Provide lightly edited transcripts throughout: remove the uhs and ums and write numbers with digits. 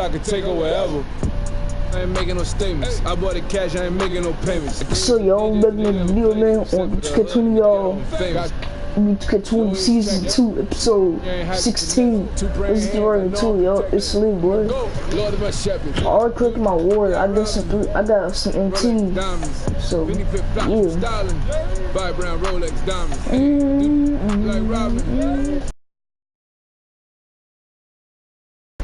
I could take her wherever. I ain't making no statements. I bought the cash, I ain't making no payments. So y'all making a video, man, on Catuni, y'all. Catuni season 2, episode 16. Let's get right into it, y'all. It's lit, boy. I already clicked my ward. I got some MT. So yeah.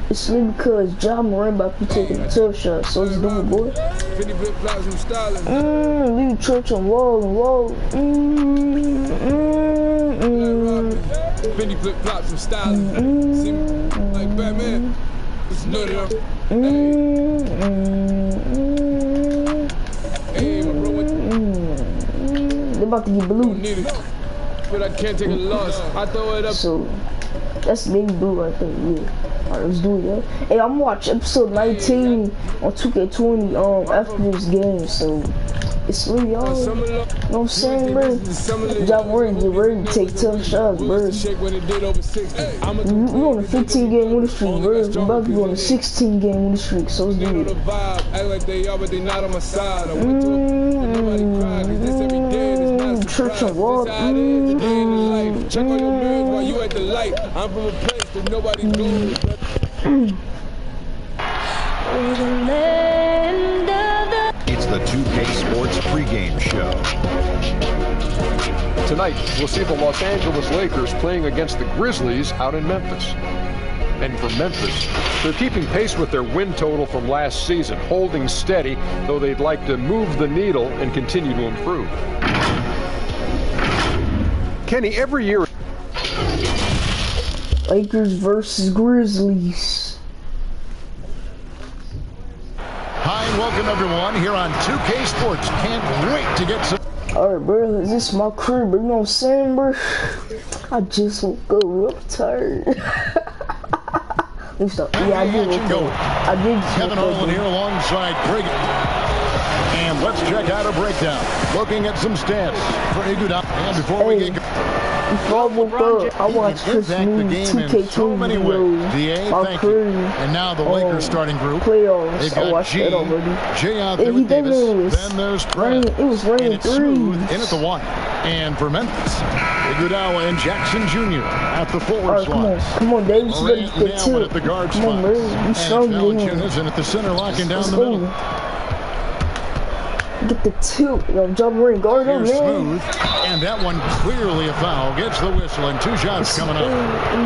It's lit because Ja Morant about to be taking a tough shot, so let's do it, boy. Leave church on wall and wall. Benny flip flops and styling. See me like Batman. It's nutty. Hey, my bro. They about to get blue. But I can't take a loss. I throw it up. So that's maybe blue right there, yeah. Alright, let's do it, yo. Hey, I'm gonna watch episode 19 on 2K20 after this game, so it's lit, y'all. You know what I'm saying, bro? Ja Morant get ready to take tough shots, bro. We on a 15 game winning streak, bro. We about to be on a 16 game winning streak, so let's do it. Church and walk. Check on your nerves while you at the light. I'm from a place that nobody goes. It's the 2K Sports pregame show. Tonight, we'll see the Los Angeles Lakers playing against the Grizzlies out in Memphis. And for Memphis, they're keeping pace with their win total from last season, holding steady, though they'd like to move the needle and continue to improve. Kenny, every year... Lakers versus Grizzlies. Hi and welcome everyone here on 2K Sports. Can't wait to get some... Alright, bro, this is my crib, bro. You know what I'm saying, bro? I just woke up real tired. Let me stop. Yeah, I did wake up. I did just Kevin Harlan here alongside Greg. And let's check out a breakdown. Looking at some stats for Iguodala. And before we get before I woke up, I watched Chris Moon's 2K20 videos. My crew. And now the Lakers starting group. Playoffs. I watched that already. And he Davis. Then there's Fred. It was raining Smooth in at the one. And for Memphis, Iguodala and Jackson Jr. at the forward slot. Come on, Davis. Let's get to it. At the guard come on, bro. You strong, man. And at the center, locking down the middle. Get the tilt, yo, Ja Morant, guard him, man. Smooth, and that one clearly a foul. Gets the whistle, and 2 shots coming up.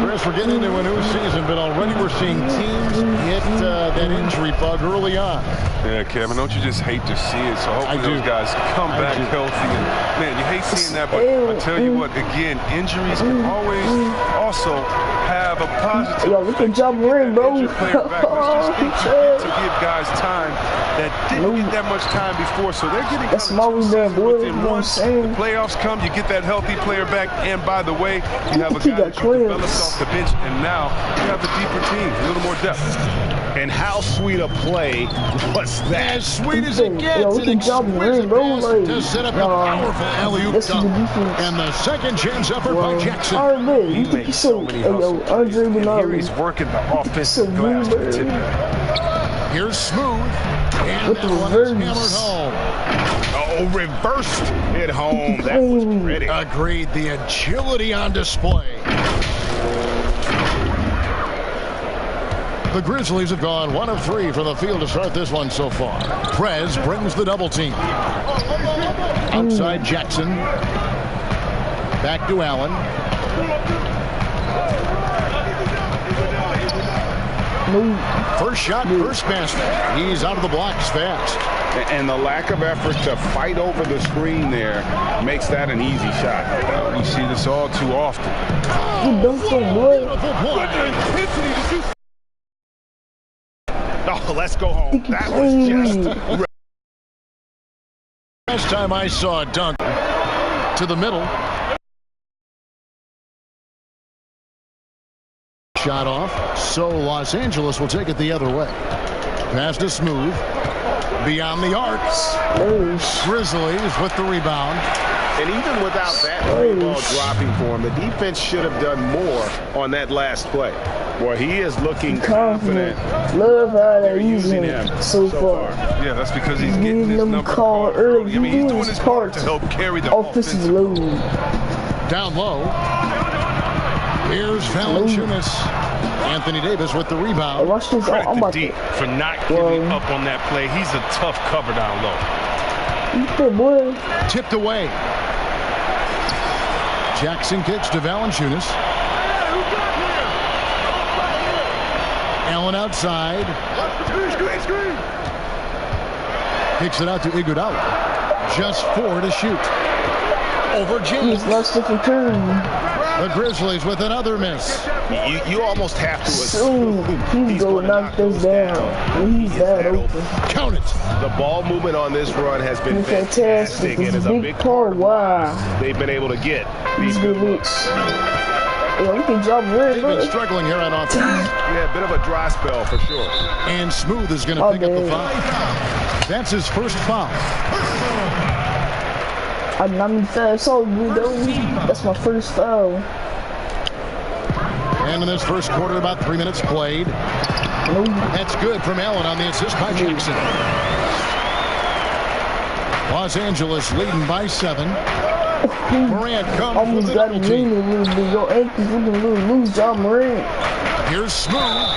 Chris, we're getting into a new season, but already we're seeing teams hit that injury bug early on. Yeah, Kevin, don't you just hate to see it? So hopefully those guys come back healthy. And man, you hate seeing that, but I tell you what, again, injuries can always also have a positive. Yo, look at Ja Morant, bro. To give guys time that didn't get that much time before, so they're getting that's my there, boy. within once the playoffs come, you get that healthy player back, and by the way, you have a guy that you developed off the bench, and now you have a deeper team, a little more depth. And how sweet a play was that? As sweet as it gets. Yo, look at Ja Morant, bro. Like, to set up a powerful alley-oop dunk. And the second chance effort by Jackson. Alright, man. You think he's so, yo, Andre Bernard. He's working the offensive glass to tip that. Here's Smooth. And with the reverse. Oh, reversed it home. That was pretty. Agreed. The agility on display. The Grizzlies have gone 1 of 3 from the field to start this one so far. Prez brings the double team. Outside Jackson. Back to Allen. First shot, first basket. He's out of the blocks fast. And the lack of effort to fight over the screen there makes that an easy shot. We see this all too often. Oh, let's go home. That was just... Last time I saw a dunk to the middle. Shot off, so Los Angeles will take it the other way. Pass to Smooth. Beyond the arcs. Grizzlies with the rebound. And even without that ball dropping for him, the defense should have done more on that last play. Well, he is looking confident. Love how they're using him so far. Yeah, that's because he's getting his number called early. I mean, he's doing his part to help carry the offensive load. Down low. Here's Valanciunas. Anthony Davis with the rebound. Credit to D for not giving up on that play. He's a tough cover down low. Tipped away. Jackson kicks to Valanciunas. Allen outside. Kicks it out to Iguodala. Just 4 to shoot. Over James. The Grizzlies with another miss. You almost have to assume he's going to knock this down. He's that open. Count it. The ball movement on this run has been fantastic, and is a big part of why they've been able to get these good looks. Yeah, we can drop red. They've been struggling here on offense. Yeah, a bit of a dry spell for sure. And Smooth is going to pick up the foul. That's his first foul. I'm fast, so good though. That's my first foul. And in this first quarter, about 3 minutes played. That's good from Allen on the assist by Jackson. Los Angeles leading by 7. Morant comes with the double team. Your ankles looking a little loose, John Morant. Here's Smooth.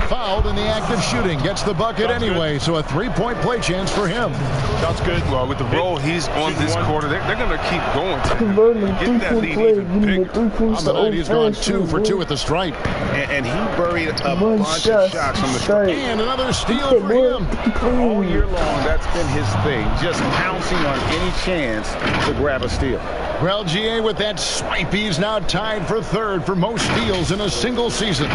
Fouled in the act of shooting. Gets the bucket anyway, so a 3-point play chance for him. That's good. Well, with the role he's on this quarter, they're going to keep going. Get that lead even bigger. On the night, he's gone 2 for 2 at the stripe. And he buried a bunch of shots from the stripe. And another steal for him. All year long, that's been his thing. Just pouncing on any chance to grab a steal. Well, GA, with that swipe, he's now tied for 3rd for most steals in a single season.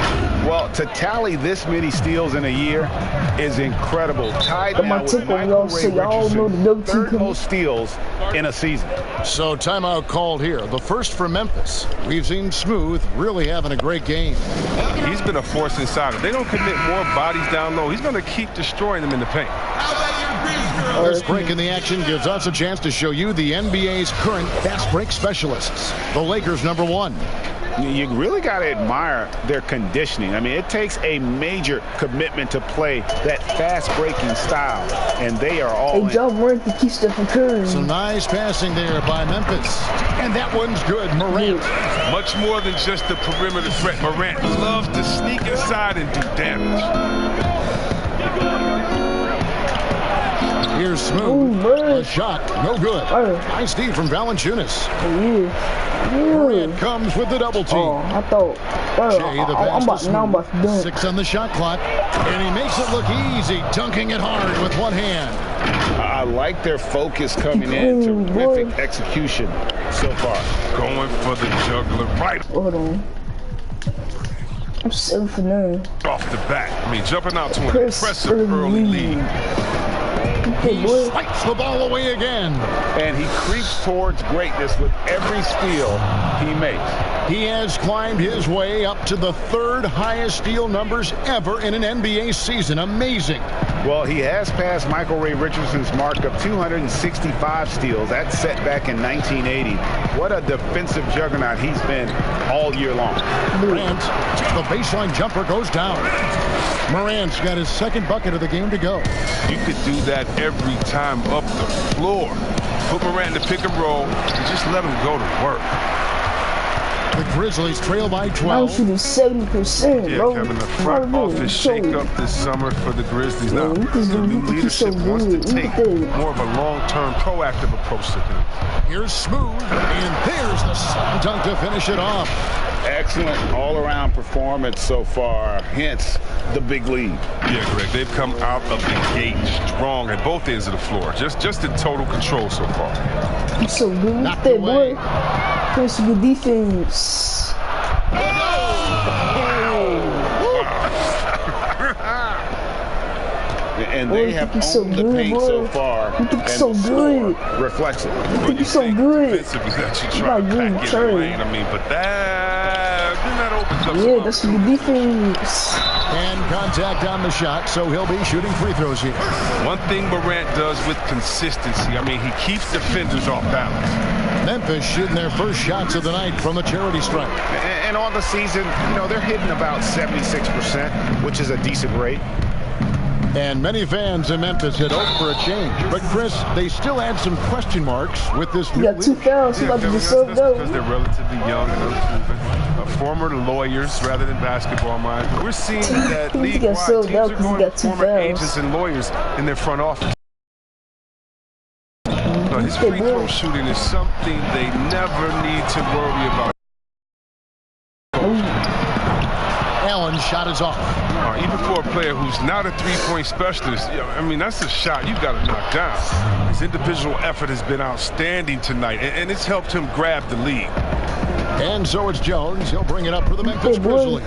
Well, to tally this many steals in a year is incredible. Tied now with Michael Ray Richardson, 3rd most steals in a season. So timeout called here. The first for Memphis. We've seen Smooth really having a great game. He's been a force inside. If they don't commit more bodies down low, he's going to keep destroying them in the paint. This break in the action gives us a chance to show you the NBA's current fast break specialists. The Lakers #1. You really got to admire their conditioning. I mean, it takes a major commitment to play that fast breaking style, and they are all in. John Morant to keep Stephen Curry. Some nice passing there by Memphis. And that one's good. Morant. Much more than just the perimeter threat. Morant loves to sneak inside and do damage. Here's Smooth. A shot. No good. Nice steal from Valanciunas. Morant comes with the double team. I thought. I'm about to dunk. 6 on the shot clock. And he makes it look easy, dunking it hard with one hand. I like their focus coming in. Terrific execution so far. Going for the juggler right. Hold on. I'm 7 for 9. Off the bat. I mean, jumping out to an impressive early lead. He swipes the ball away again. And he creeps towards greatness with every steal he makes. He has climbed his way up to the 3rd highest steal numbers ever in an NBA season. Amazing. Well, he has passed Michael Ray Richardson's mark of 265 steals. That's set back in 1980. What a defensive juggernaut he's been all year long. Morant, the baseline jumper goes down. Morant's got his 2nd bucket of the game to go. You could do that every time up the floor. Put Morant in the pick and roll and just let him go to work. The Grizzlies trail by 12. I'm shooting 70%, yeah, bro. Kevin, the front office shake-up this summer for the Grizzlies. Now, the new leadership wants to take more of a long-term, proactive approach to things. Here's Smooth, and there's the slam dunk to finish it off. Excellent all-around performance so far, hence the big lead. Yeah, Greg, they've come out of the gate strong at both ends of the floor. Just in total control so far. I'm so good with that, boy. That's good defense. And they have owned the paint so far. You think it's so good. Reflects it. You think it's so good. Defensively, you try to pack in the lane. I mean, but that opens up. Yeah, that's good defense. And contact on the shot, so he'll be shooting free throws here. One thing Morant does with consistency, I mean, he keeps defenders off balance. Memphis shooting their first shots of the night from the charity stripe. And on the season, you know, they're hitting about 76%, which is a decent rate. And many fans in Memphis had hoped for a change. But, Chris, they still had some question marks with this new got 2 fouls. He about to be subbed out. Because they're relatively young and unproven. Former lawyers rather than basketball minds. We're seeing that league-wide teams are going with former agents and lawyers in their front office. His free throw shooting is something they never need to worry about. Allen's shot is off. Even for a player who's not a three-point specialist, I mean, that's a shot you've got to knock down. His individual effort has been outstanding tonight, and it's helped him grab the lead. And so it's Jones. He'll bring it up for the Memphis Grizzlies.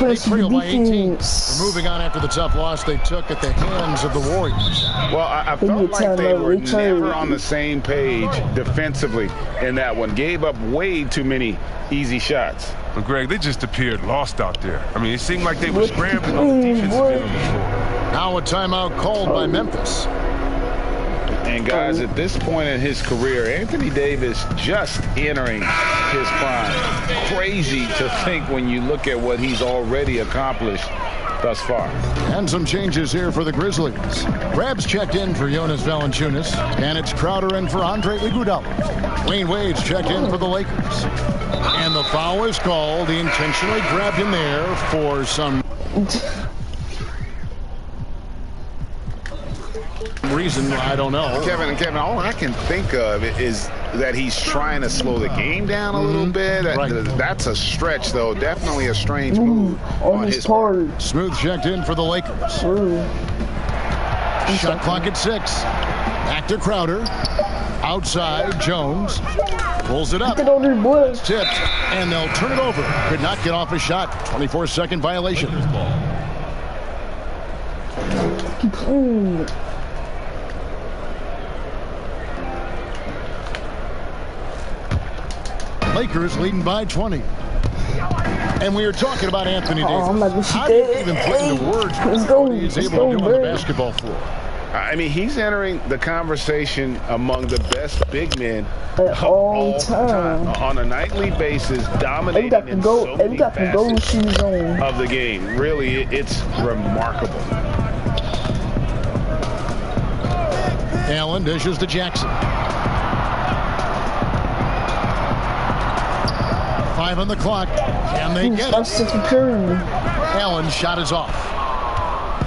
They trail by 18. They're moving on after the tough loss they took at the hands of the Warriors. Well, I felt like they were never on the same page defensively in that one. Gave up way too many easy shots. But Greg, they just appeared lost out there. I mean, it seemed like they were scrambling on the defensive end of the floor. Now a timeout called by Memphis. And guys, at this point in his career, Anthony Davis just entering his prime. Crazy to think when you look at what he's already accomplished thus far. And some changes here for the Grizzlies. Rabs checked in for Jonas Valanciunas, and it's Crowder in for Andre Iguodala. Wayne Wade's checked in for the Lakers. And the foul is called. He intentionally grabbed him there for some reason, I don't know. Kevin, all I can think of is that he's trying to slow the game down a little bit. Right. That's a stretch, though. Definitely a strange move on his part. Smooth checked in for the Lakers. Shot clock at 6. Back to Crowder. Outside, Jones. Pulls it up. It's tipped, and they'll turn it over. Could not get off a shot. 24-second violation. Lakers leading by 20. And we were talking about Anthony Davis. How do you even put into words what he's able to do on the basketball floor? I mean, he's entering the conversation among the best big men at all time. On a nightly basis, dominating in so many facets of the game. Really, it's remarkable. Allen dishes to Jackson. 5 on the clock. Can they get it? Allen's shot is off.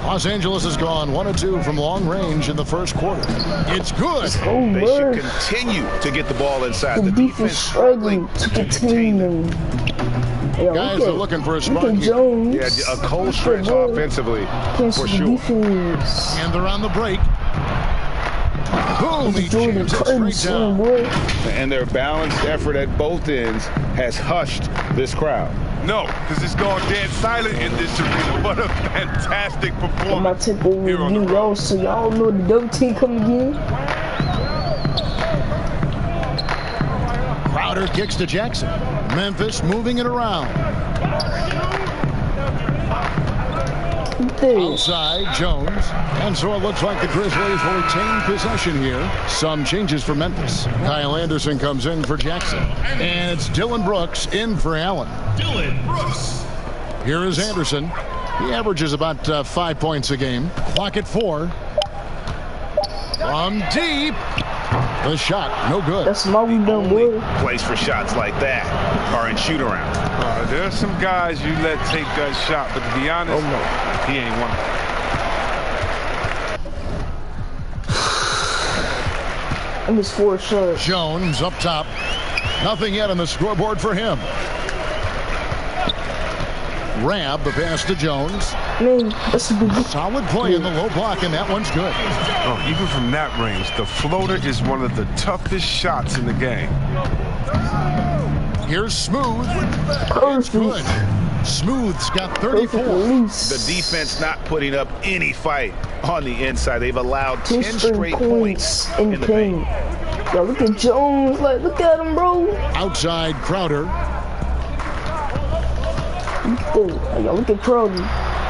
Los Angeles has gone 1 of 2 from long range in the first quarter. It's good. They should continue to get the ball inside. The defense struggling to contain them. Guys are looking for a spark here. Yeah, a cold stretch offensively, for sure. And they're on the break. Boom, he jams it straight down. And their balanced effort at both ends has hushed this crowd. No, because it's gone dead silent in this arena. What a fantastic performance. I'm going to take over you, y'all, so y'all know the double team coming in. Crowder kicks to Jackson. Memphis moving it around. Outside, Jones. And so it looks like the Grizzlies will retain possession here. Some changes for Memphis. Kyle Anderson comes in for Jackson. And it's Dylan Brooks in for Allen. Dylan Brooks. Here is Anderson. He averages about 5 points a game. Clock at 4. From deep. The shot, no good. That's my only place for shots like that are in shoot-around. There's some guys you let take that shot, but to be honest, he ain't one of them. I missed 4 shots. Jones up top. Nothing yet on the scoreboard for him. Rab the pass to Jones. Man, that's a good solid play in the low block, and that one's good. Oh, even from that range, the floater is one of the toughest shots in the game. Here's Smooth. It's good. Smooth's got 34. The defense not putting up any fight on the inside. They've allowed 10 straight points in the paint. Yo, look at Jones. Like, look at him, bro. Outside Crowder. Yo, look at Crowder.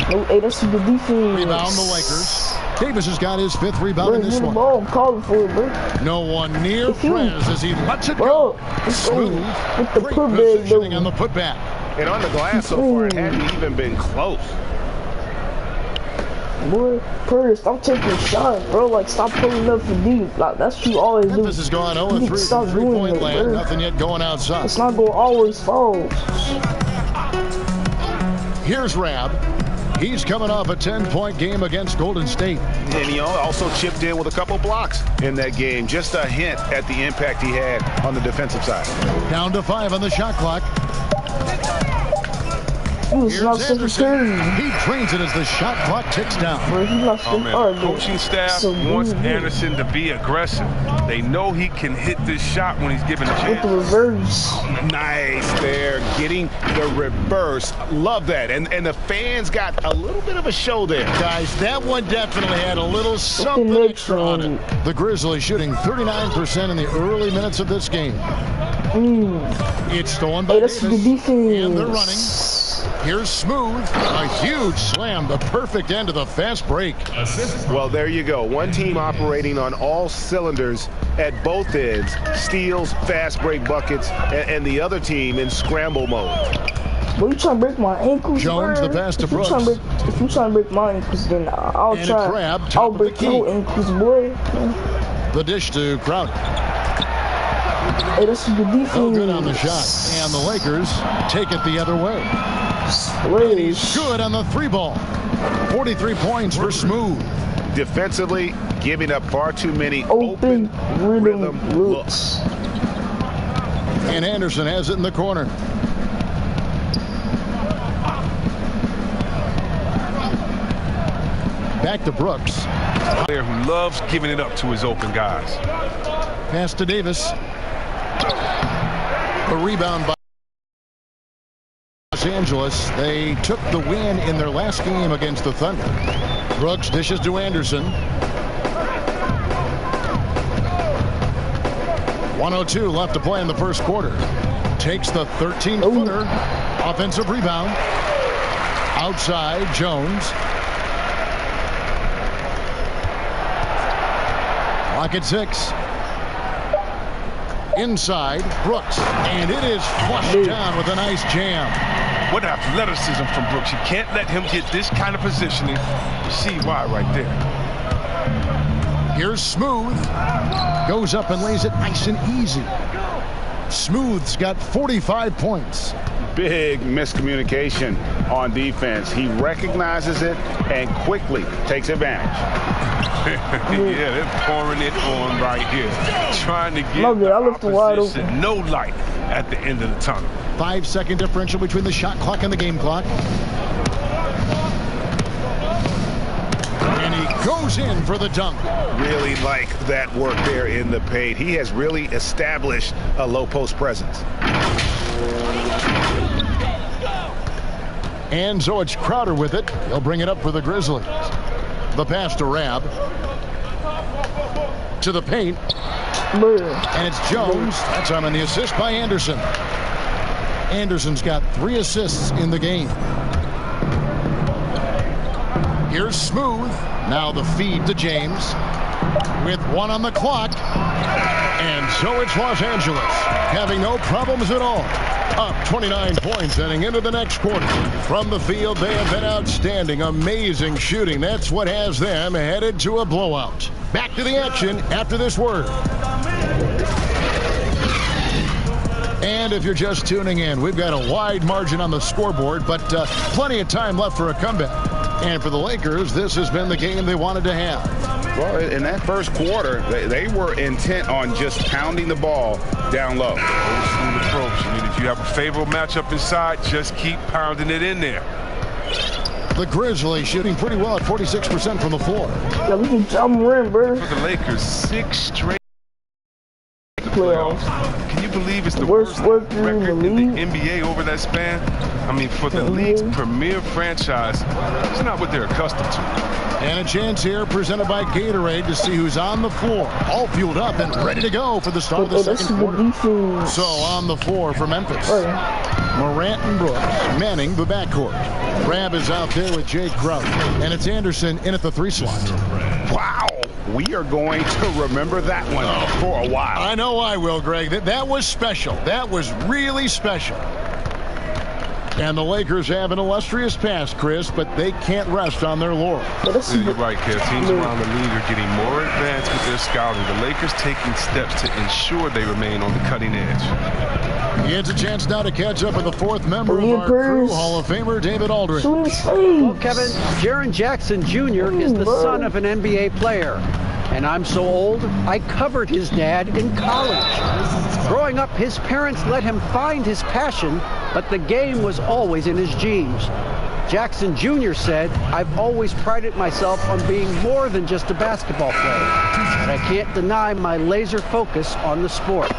Oh, hey, that's a good defense. Rebound the Lakers. Davis has got his 5th rebound in this one. Ball, I'm calling for it, bro. No one near Prez as he lets it bro, go. Smooth. With the Great putback, positioning on the putback. And on the glass so far, it hadn't even been close. Boy, Prez, stop taking shots, bro. Like, stop pulling up for deep. Like, that's what you always do. Memphis has gone 0-3 from three-point land. Nothing yet going outside. It's not going to always fall. Here's Rab. He's coming off a 10-point game against Golden State. And he also chipped in with a couple blocks in that game. Just a hint at the impact he had on the defensive side. Down to 5 on the shot clock. Here's Anderson. He drains it as the shot clock ticks down. Oh, man. Coaching staff wants Anderson to be aggressive. They know he can hit this shot when he's given a chance. With the reverse. Nice there, getting the reverse. Love that. And the fans got a little bit of a show there. Guys, that one definitely had a little something extra on it. The Grizzlies shooting 39% in the early minutes of this game. It's stolen by Davis, and they're running. Here's Smooth, a huge slam, the perfect end of the fast break. Well, there you go. One team operating on all cylinders at both ends, steals, fast break buckets, and the other team in scramble mode. Boy, you trying to break my ankles, Jones, the pass to Brooks. If you trying to break my ankles, then I'll try. I'll break your ankles, boy. The dish to Crowder. Hey, that's a good defense. No good on the shot. And the Lakers take it the other way. And he's good on the 3-ball. 43 points for Smooth. Defensively, giving up far too many open rhythm looks. And Anderson has it in the corner. Back to Brooks. A player who loves giving it up to his open guys. Pass to Davis. A rebound by Los Angeles. They took the win in their last game against the Thunder. Brooks dishes to Anderson. 1:02 left to play in the first quarter. Takes the 13-footer. Offensive rebound. Outside, Jones. Clock at 6. Inside, Brooks, and it is flushed down with a nice jam. What athleticism from Brooks. You can't let him get this kind of positioning. You see why right there. Here's Smooth. Goes up and lays it nice and easy. Smooth's got 45 points. Big miscommunication on defense. He recognizes it and quickly takes advantage. Yeah, they're pouring it on right here. Trying to get the opposition no light at the end of the tunnel. 5-second differential between the shot clock and the game clock. And he goes in for the dunk. Really like that work there in the paint. He has really established a low post presence. And so it's Crowder with it. He'll bring it up for the Grizzlies. The pass to Rab. To the paint. And it's Jones. That's on the assist by Anderson. Anderson's got 3 assists in the game. Here's Smooth. Now the feed to James. With 1 on the clock. And so it's Los Angeles, having no problems at all. Up 29 points heading into the next quarter. From the field, they have been outstanding. Amazing shooting. That's what has them headed to a blowout. Back to the action after this word. And if you're just tuning in, we've got a wide margin on the scoreboard, but plenty of time left for a comeback. And for the Lakers, this has been the game they wanted to have. Well, in that first quarter, they were intent on just pounding the ball down low. Old school approach. I mean, if you have a favorable matchup inside, just keep pounding it in there. The Grizzlies shooting pretty well at 46% from the floor. Yeah, we can jump in, bro. For the Lakers, 6 straight playoffs. Can you believe it's the worst record in the NBA over that span? I mean, for the league's premier franchise, it's not what they're accustomed to. And a chance here presented by Gatorade to see who's on the floor. All fueled up and ready to go for the start of the second quarter. So on the floor for Memphis. Morant and Brooks manning the backcourt. Crabbe is out there with Jay Crowder. And it's Anderson in at the 3 slot. Wow. We are going to remember that one for a while. I know I will, Greg. That was special. That was really special. And the Lakers have an illustrious past, Chris, but they can't rest on their laurels. You're right, Kev. Teams around the league are getting more advanced with their scouting. The Lakers taking steps to ensure they remain on the cutting edge. He has a chance now to catch up with the 4th member of our crew, Hall of Famer David Aldridge. Well, Kevin, Jaren Jackson Jr. is the son of an NBA player. And I'm so old, I covered his dad in college. Growing up, his parents let him find his passion, but the game was always in his genes. Jackson Jr. said, "I've always prided myself on being more than just a basketball player, but I can't deny my laser focus on the sport."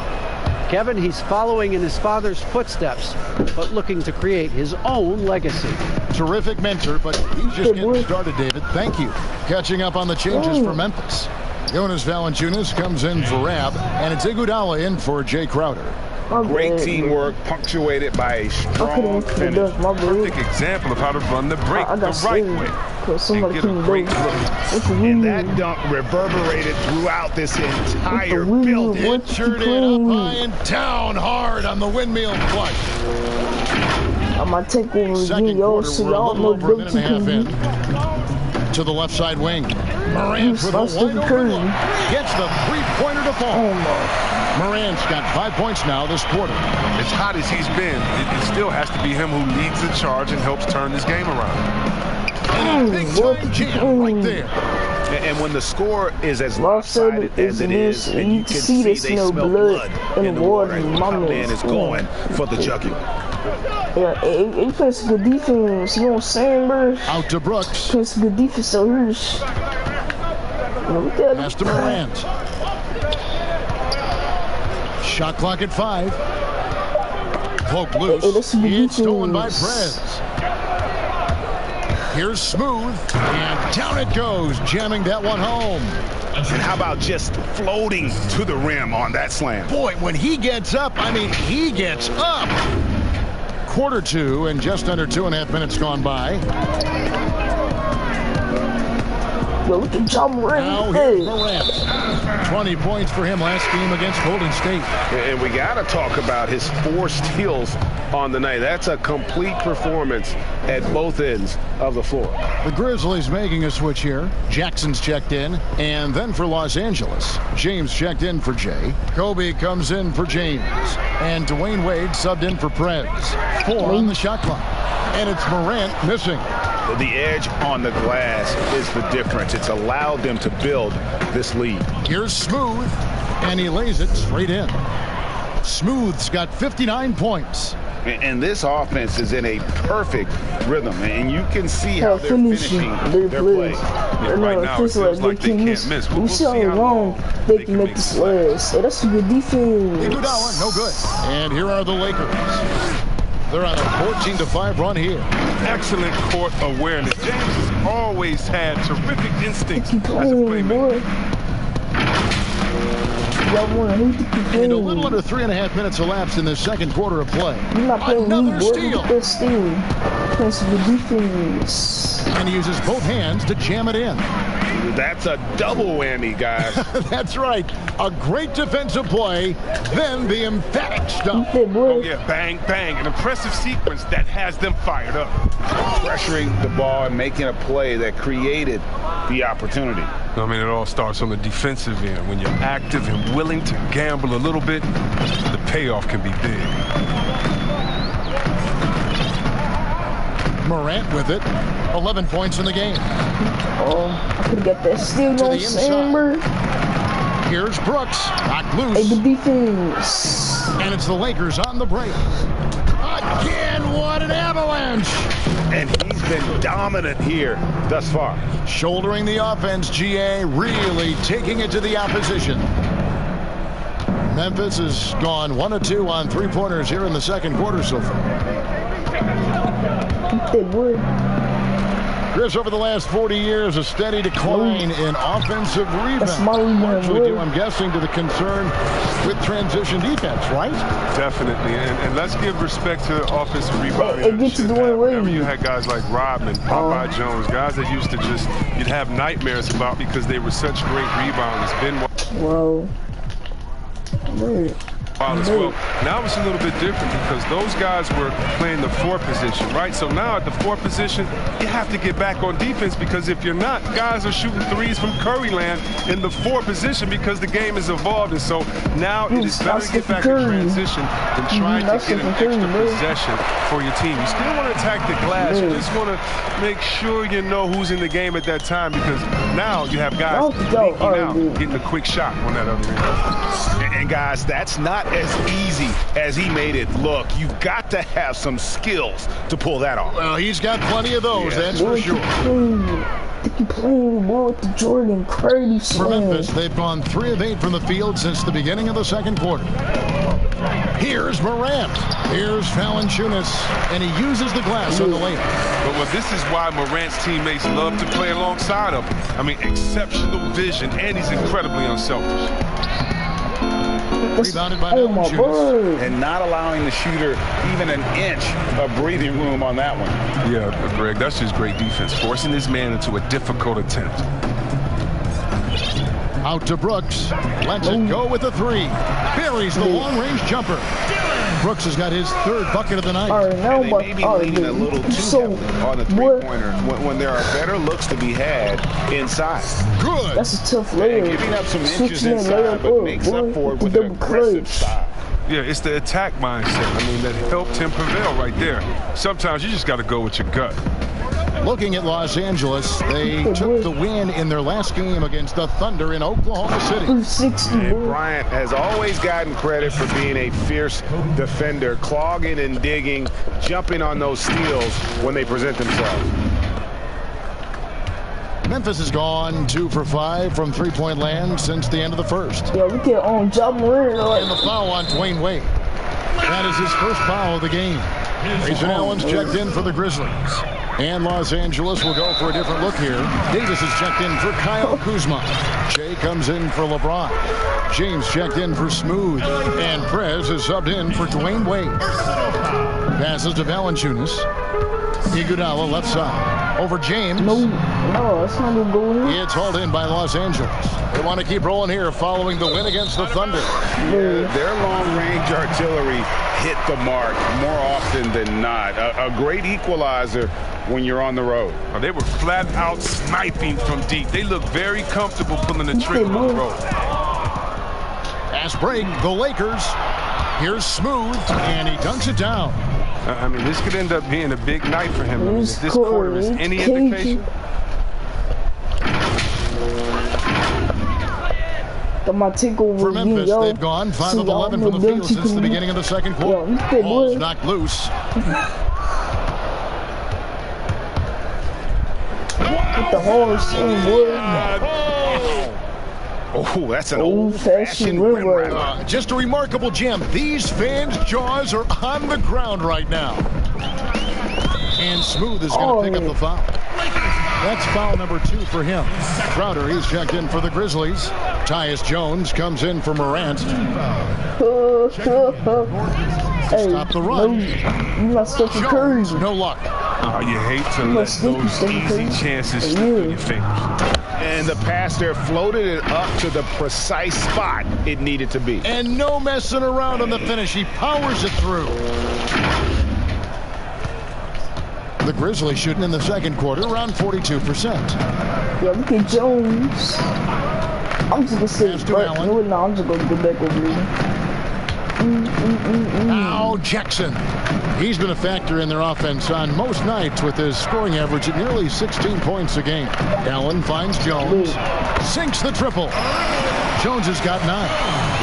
Kevin, he's following in his father's footsteps, but looking to create his own legacy. Terrific mentor, but he's just getting started, David. Thank you. Catching up on the changes for Memphis. Jonas Valanciunas comes in for Rab, and it's Iguodala in for Jay Crowder. Great teamwork, punctuated by a strong finish. Perfect example of how to run the break the right way. And get a great look. And that dunk reverberated throughout this entire building. It sure did. Up high and down hard on the windmill flush. I'm going to take over Second quarter, we're a little over a minute and a half in. To the left side wing. Morant with a wide open look. Gets the three-pointer to fall. Morant's got 5 points now this quarter. As hot as he's been, it still has to be him who leads the charge and helps turn this game around. And a big-time jam right there. And when the score is as lopsided as it is, and you can see they smell blood in the water, my man is going for the jugular. Yeah, he plays some good defense. You know what I'm saying, bro? Out to Brooks. Plays some good defense over here. Pass to Morant. Shot clock at 5. Poke loose. It's stolen by Prez. Here's Smooth, and down it goes, jamming that one home. And how about just floating to the rim on that slam? Boy, when he gets up, I mean, he gets up. Quarter 2, and just under 2.5 minutes gone by. Well, look at John Morant. Now here's Morant. 20 points for him last game against Golden State. And we got to talk about his 4 steals on the night. That's a complete performance at both ends of the floor. The Grizzlies making a switch here. Jackson's checked in. And then for Los Angeles, James checked in for Jay. Kobe comes in for James. And Dwayne Wade subbed in for Prez. 4 on the shot clock. And it's Morant missing. The edge on the glass is the difference. It's allowed them to build this lead. Here's Smooth, and he lays it straight in. Smooth's got 59 points. And this offense is in a perfect rhythm, and you can see how they're finishing their play. Right now, it feels like they can't miss. You see how long they can make this last. Hey, that's a good defense. Iguodala, no good. And here are the Lakers. They're on a 14-5 run here. Excellent court awareness. James has always had terrific instincts as a playmaker. And a little under 3.5 minutes elapsed in the second quarter of play. You're not playing Another boy. steal. Look at that steal. Playing some good defense. And he uses both hands to jam it in. That's a double whammy, guys. That's right. A great defensive play, then the emphatic stop. Oh, yeah, bang, bang. An impressive sequence that has them fired up. Pressuring the ball and making a play that created the opportunity. I mean, it all starts on the defensive end. When you're active and willing to gamble a little bit, the payoff can be big. Morant with it. 11 points in the game. Oh, I could get that steal, no Samber. Here's Brooks. Knocked loose. Hey, good defense. And it's the Lakers on the break. Again, what an avalanche. And he's been dominant here thus far. Shouldering the offense, GA really taking it to the opposition. Memphis has gone 1 of 2 on three-pointers here in the second quarter so far. They would. Chris, over the last 40 years, a steady decline in offensive rebounds. Largely due, I'm guessing, to the concern with transition defense, right? Definitely. And let's give respect to offensive rebounding. It gets to Dwayne Wade. Whenever you had guys like Rodman, Popeye Jones, guys that used to just, you'd have nightmares about because they were such great rebounders. Whoa. As well. Now it's a little bit different because those guys were playing the 4 position, right? So now at the 4 position, you have to get back on defense because if you're not, guys are shooting threes from Curry land in the 4 position because the game has evolved. And so now it is better to get back in transition than trying to get an extra possession for your team. You still want to attack the glass. You just want to make sure you know who's in the game at that time because now you have guys leaking out, getting a quick shot on that other end. And guys, that's not as easy as he made it look. You've got to have some skills to pull that off. Well, he's got plenty of those, that's for sure. Playing more with the Jordan Curry For Memphis, they've gone 3 of 8 from the field since the beginning of the second quarter. Here's Morant. Here's Valanciunas, and he uses the glass on the layup. But this is why Morant's teammates love to play alongside him. I mean, exceptional vision, and he's incredibly unselfish. Rebounded by Valanciunas. And not allowing the shooter even an inch of breathing room on that one. Yeah, Greg, that's just great defense, forcing this man into a difficult attempt. Out to Brooks. Lets it go with the 3. Buries the long-range jumper. Brooks has got his 3rd bucket of the night. They may be leaning a little too heavy on the three-pointer when there are better looks to be had inside. Good. That's a tough layup. Giving up some inches inside, but makes up for it with an aggressive style. Yeah, it's the attack mindset. I mean, that helped him prevail right there. Sometimes you just got to go with your gut. Looking at Los Angeles, they took the win in their last game against the Thunder in Oklahoma City. And Bryant has always gotten credit for being a fierce defender, clogging and digging, jumping on those steals when they present themselves. Memphis has gone 2 for 5 from three-point land since the end of the first. Yeah, look at Ja Morant. And the foul on Dwayne Wade. That is his first foul of the game. Grayson Allen's checked in for the Grizzlies. And Los Angeles will go for a different look here. Davis is checked in for Kyle Kuzma. Shea comes in for LeBron. James checked in for Smooth. And Prez is subbed in for Dwayne Wade. Passes to Valanciunas. Iguodala left side. Over James. No, it's not going to go in. It's hauled in by Los Angeles. They want to keep rolling here following the win against the Thunder. Yeah, their long-range artillery hit the mark more often than not. A great equalizer when you're on the road. They were flat out sniping from deep. They look very comfortable pulling the trigger on the road. Fast break, the Lakers. Here's Smooth, and he dunks it down. I mean, this could end up being a big night for him. I mean, if this quarter is any indication. For Memphis, they've gone 5 of 11 from the field since the beginning of the second quarter. Ball's knocked loose. With the horse and wood. Oh, that's an old-fashioned rim runner. Just a remarkable gem. These fans' jaws are on the ground right now. And Smooth is going to pick up the foul. That's foul number 2 for him. Crowder, he's checked in for the Grizzlies. Tyus Jones comes in for Morant. Stop the run. You must stop the Curry. No luck. Oh, you hate to let those easy chances slip through your fingers. And the pass there floated it up to the precise spot it needed to be. And no messing around on the finish. He powers it through. The Grizzlies shooting in the second quarter around 42%. Yeah, look at Jones. I'm just going to say, no, I'm just going to go back over here. Now Jackson. He's been a factor in their offense on most nights with his scoring average at nearly 16 points a game. Allen finds Jones. Sinks the triple. Jones has got 9.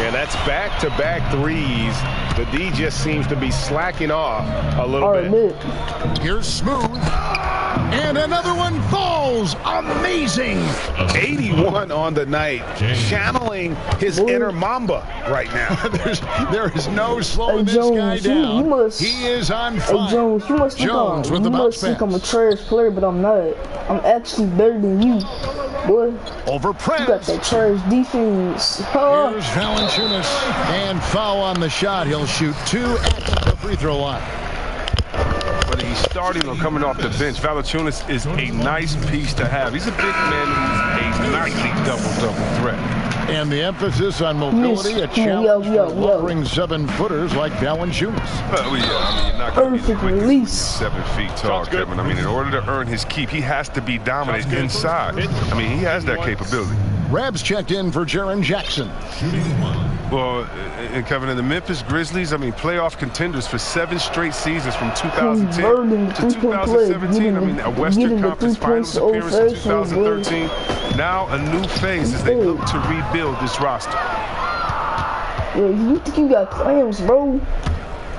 Yeah, that's back-to-back threes. The D just seems to be slacking off a little bit. Here's Smooth. And another one falls. Amazing. 81 on the night. Channeling his inner Mamba right now. There is no slowing this guy down. He is on fire. Hey, Jones, you must think I'm a trash player, but I'm not. I'm actually better than you, boy. Over Prince. You got that trash defense. Here's Valanciunas. And foul on the shot. He'll shoot 2 at the free throw line. Whether he's starting or coming off the bench, Valanciunas is a nice piece to have. He's a big man who's a nightly double-double threat. And the emphasis on mobility, a challenge for lumbering 7-footers like Valanciunas. Well, yeah, I mean, you're not going to be the quickest when you're 7 feet tall, Kevin. I mean, in order to earn his keep, he has to be dominant inside. I mean, he has that capability. Rabs checked in for Jaren Jackson. Well, and Kevin, in the Memphis Grizzlies, I mean, playoff contenders for 7 straight seasons from 2010 to 2017. I mean, a Western Conference Finals appearance in 2013. Now a new phase as they look to rebuild this roster. Yeah, you think you got clams, bro?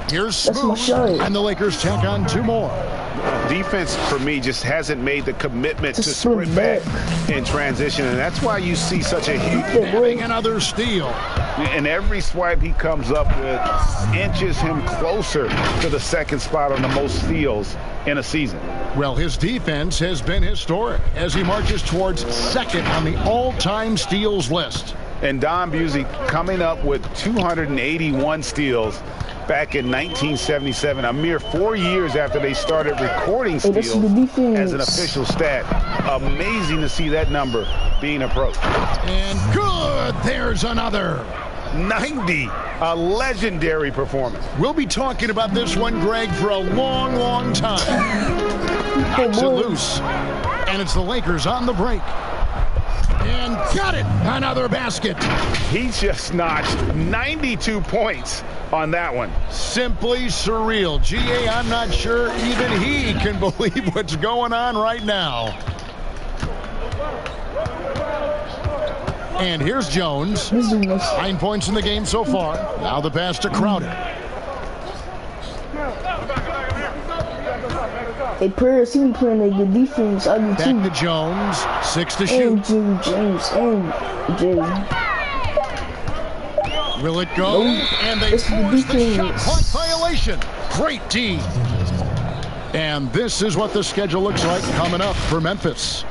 Here's Smooth, and the Lakers tack on 2 more. Defense, for me, just hasn't made the commitment to sprint back in transition, and that's why you see such a huge... Having another steal. And every swipe he comes up with inches him closer to the second spot on the most steals in a season. Well, his defense has been historic as he marches towards second on the all-time steals list. And Don Busey coming up with 281 steals back in 1977, a mere 4 years after they started recording steals as an official stat. Amazing to see that number being approached. And good, there's another. 90, a legendary performance. We'll be talking about this one, Greg, for a long, long time. Knocks it loose, and it's the Lakers on the break. And got it, another basket. He just notched 92 points on that one. Simply surreal. G.A., I'm not sure even he can believe what's going on right now. And here's Jones. 9 points in the game so far. Now the pass to Crowder. Hey, Paris, he be playing a good defense. I do too. Back to Jones. 6 to shoot. And James and Jay. Will it go? And they force the shot clock violation. Great team. And this is what the schedule looks like coming up for Memphis.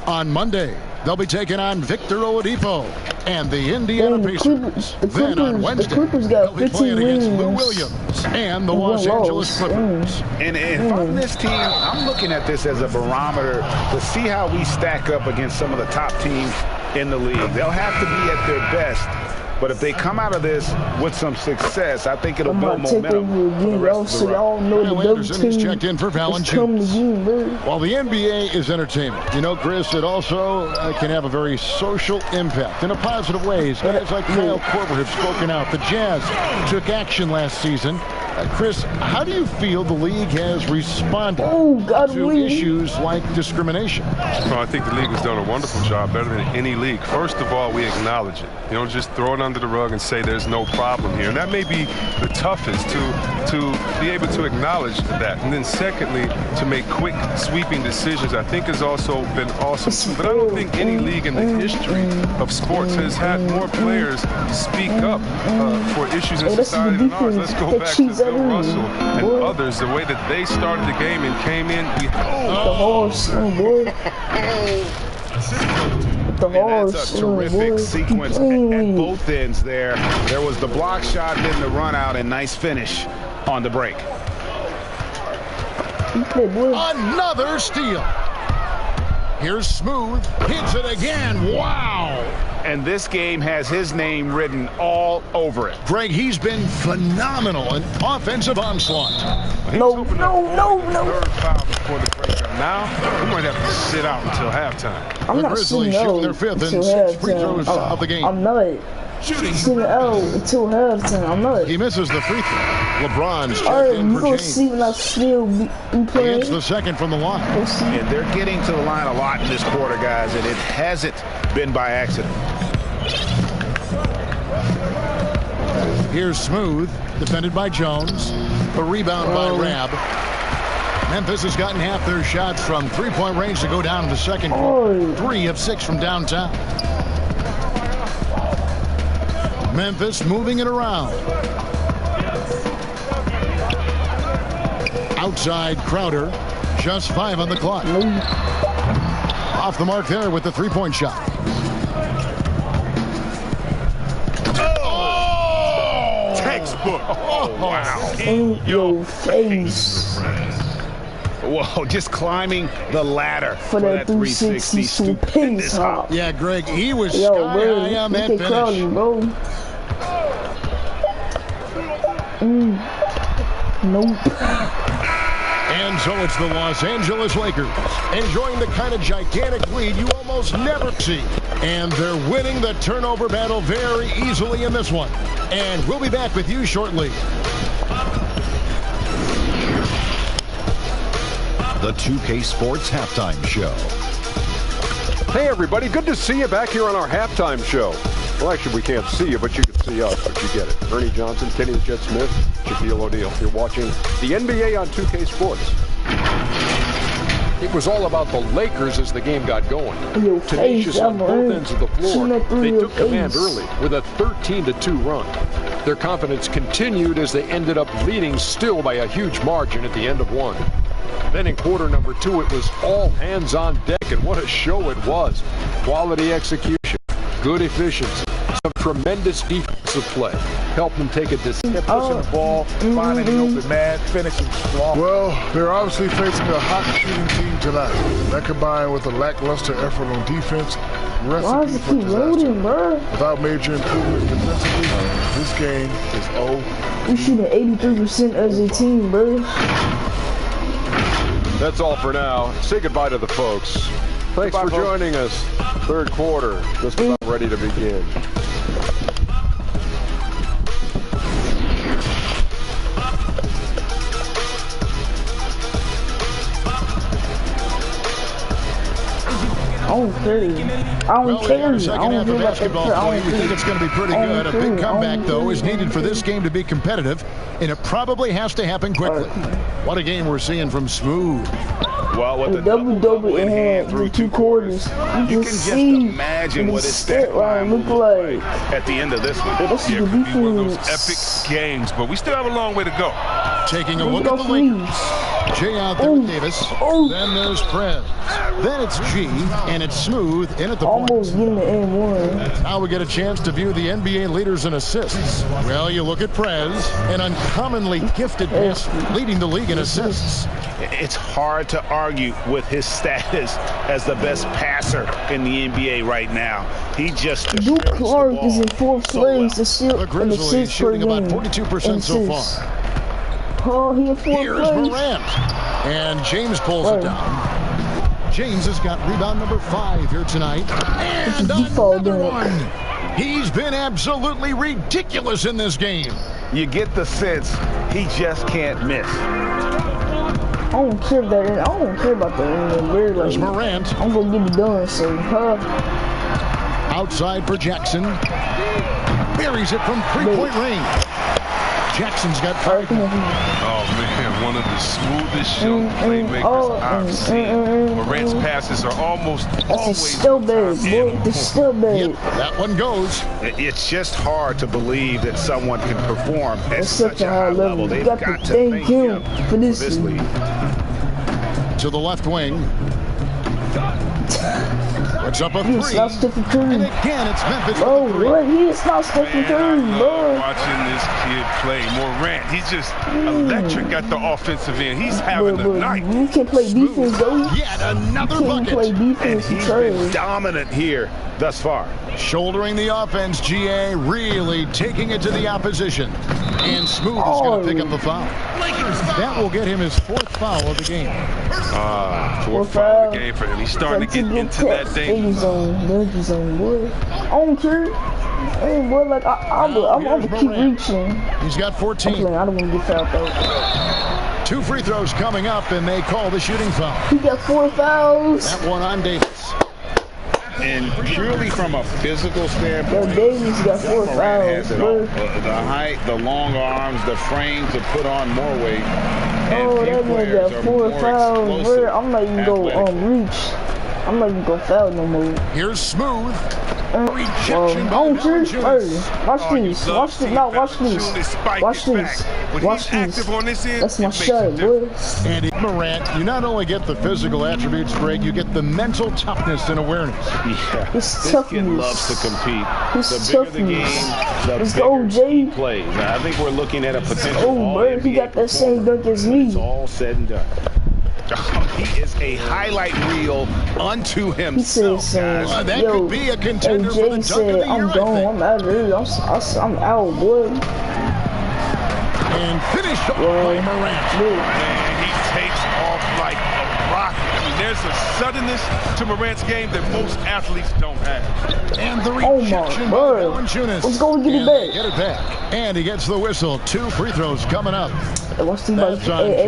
On Monday, they'll be taking on Victor Oladipo and the Indiana Pacers. Then on Wednesday, they'll be playing against Lou Williams and the Los Angeles Clippers. And if I'm this team, I'm looking at this as a barometer to see how we stack up against some of the top teams in the league. They'll have to be at their best. But if they come out of this with some success, I think it'll build momentum for the rest of the round. Anderson is checked in for Valanciunas. While the NBA is entertainment, you know, Chris, it also can have a very social impact in a positive ways. Guys like Kyle Korver have spoken out. The Jazz took action last season. Chris, how do you feel the league has responded to issues like discrimination? Well, I think the league has done a wonderful job, better than any league. First of all, we acknowledge it. You don't just throw it under the rug and say there's no problem here. And that may be the toughest to be able to acknowledge that. And then secondly, to make quick sweeping decisions, I think has also been awesome. But I don't think any league in the history of sports has had more players speak up for issues in society than ours. Let's go back to Bill Russell and others, the way that they started the game and came in. That's a terrific sequence at both ends there. There was the block shot, then the run out, and nice finish on the break. Another steal. Here's Smooth. Hits it again. Wow. And this game has his name written all over it. Greg, he's been phenomenal in offensive onslaught. No. Third foul before the break. Now, we might have to sit out until halftime. I'm the not Grizzlies shooting their 5th and 6th free throws of the game. I'm not sitting out until halftime. I'm not. He misses the free throw. LeBron's checked in for James. See when I still be playing. It's the second from the line. And they're getting to the line a lot in this quarter, guys, and it hasn't been by accident. Here's Smooth, defended by Jones. A rebound by Rab. Memphis has gotten half their shots from three-point range to go down in the second quarter. 3 of 6 from downtown. Memphis moving it around. Outside Crowder. Just 5 on the clock. Off the mark there with the three-point shot. Oh! Textbook. Oh, wow. In your face. Whoa, just climbing the ladder For that 360 stupendous hop. Yeah, Greg, he was Yo, sky bro, high on that look at Crowley, finish. bro. Nope. And so it's the Los Angeles Lakers enjoying the kind of gigantic lead you almost never see. And they're winning the turnover battle very easily in this one. And we'll be back with you shortly. The 2K Sports Halftime Show. Hey, everybody. Good to see you back here on our halftime show. Well, actually, we can't see you, but you can see us, but you get it. Ernie Johnson, Kenny the Jet Smith, Shaquille O'Neal. You're watching the NBA on 2K Sports. It was all about the Lakers as the game got going. Tenacious on both ends of the floor. They took command early with a 13-2 run. Their confidence continued as they ended up leading still by a huge margin at the end of one. Then in quarter number 2, it was all hands on deck, and what a show it was. Quality execution, good efficiency, some tremendous defensive play. Helped them take a pushing the ball, finding an open man, finishing strong. Well, they're obviously facing a hot shooting team tonight. That combined with a lackluster effort on defense, recipe for disaster. Without major improvements defensively, this game is over. We shooting 83% as a team, bro. That's all for now. Say goodbye to the folks. Thanks for joining us. Third quarter, just about ready to begin. I don't care. I don't care. The second half of basketball play, we think it's going to be pretty good. A big comeback, though, is needed for this game to be competitive, and it probably has to happen quickly. What a game we're seeing from Smooth. Well, with the double in hand through 2 quarters, you can just imagine what his stat line look like at the end of this one. This is the One of those defense. epic games, but we still have a long way to go. Taking a look at the Lakers. Jay out there with Davis. Then there's Prez. Then it's G, and it's Smooth in at the point. Almost getting the N1. Now we get a chance to view the NBA leaders in assists. Well, you look at Prez, an uncommonly gifted passer, leading the league in assists. It's hard to argue with his status as the best passer in the NBA right now. He just Duke Clark is in 4th place. The Grizzlies shooting about 42% so far. Oh, he in 4th place. Here's Morant. And James pulls it down. James has got rebound number 5 here tonight. And another one. He's been absolutely ridiculous in this game. You get the sense he just can't miss. I don't care about that. I don't care about that. There's Morant. I'm gonna get it done. So, outside for Jackson. Buries it from 3-point range. Jackson's got 5. Oh man, one of the smoothest young playmakers I've seen. Morant's passes are almost always still bad, boy. It's still bad. Yep, that one goes. It's just hard to believe that someone can perform at such a high level. They've got got to to thank him for this league. To the left wing. Puts up a 3. It's not Stephen Curry. And again, it's Memphis. Oh, what? He's not Stephen Curry, bro. Watching this kid play. Morant, he's just electric at the offensive end. He's having a night. You can't play defense, though. Yet another bucket. Play defense and he's been dominant here thus far. Shouldering the offense, GA really taking it to the opposition. And Smooth is going to pick up the foul. That will get him his 4th foul of the game. 4th foul of the game for him. He's starting to get into that danger zone, boy. I don't care. Hey, boy, like, I'm going to keep reaching. He's got 14. I don't want to get fouled, though. 2 free throws coming up, and they call the shooting foul. He got 4 fouls. That one on Davis. And purely from a physical standpoint, Davis got 4 Morant fouls, has it all. The height, the long arms, the frame to put on more weight. Oh, that man got 4 fouls, bro. I'm not even gonna reach. I'm not even gonna foul no more. Here's Smooth. Rejection by Valanciunas. Watch these. Watch this. No, watch these. Watch these. Watch these. That's my shot, boy. And Morant, you not only get the physical attributes, Greg, you get the mental toughness and awareness. Yeah, this kid loves to compete. This the bigger the game, the Let's bigger go, Jay. he plays. Now, I think we're looking at a potential. Oh, bro, he got that same dunk as me. It's all said and done. He is a highlight reel unto himself, guys. That could be a contender for the dunk of the year, I'm gone. I'm out of here. I'm out, boy. And finished off by Morant. And he takes off like a rocket. I mean, there's a suddenness to Morant's game that most athletes don't have. And the rejection by Valanciunas. Let's go and get it back. Get it back. And he gets the whistle. 2 free throws coming up. Watch these guys. Hey,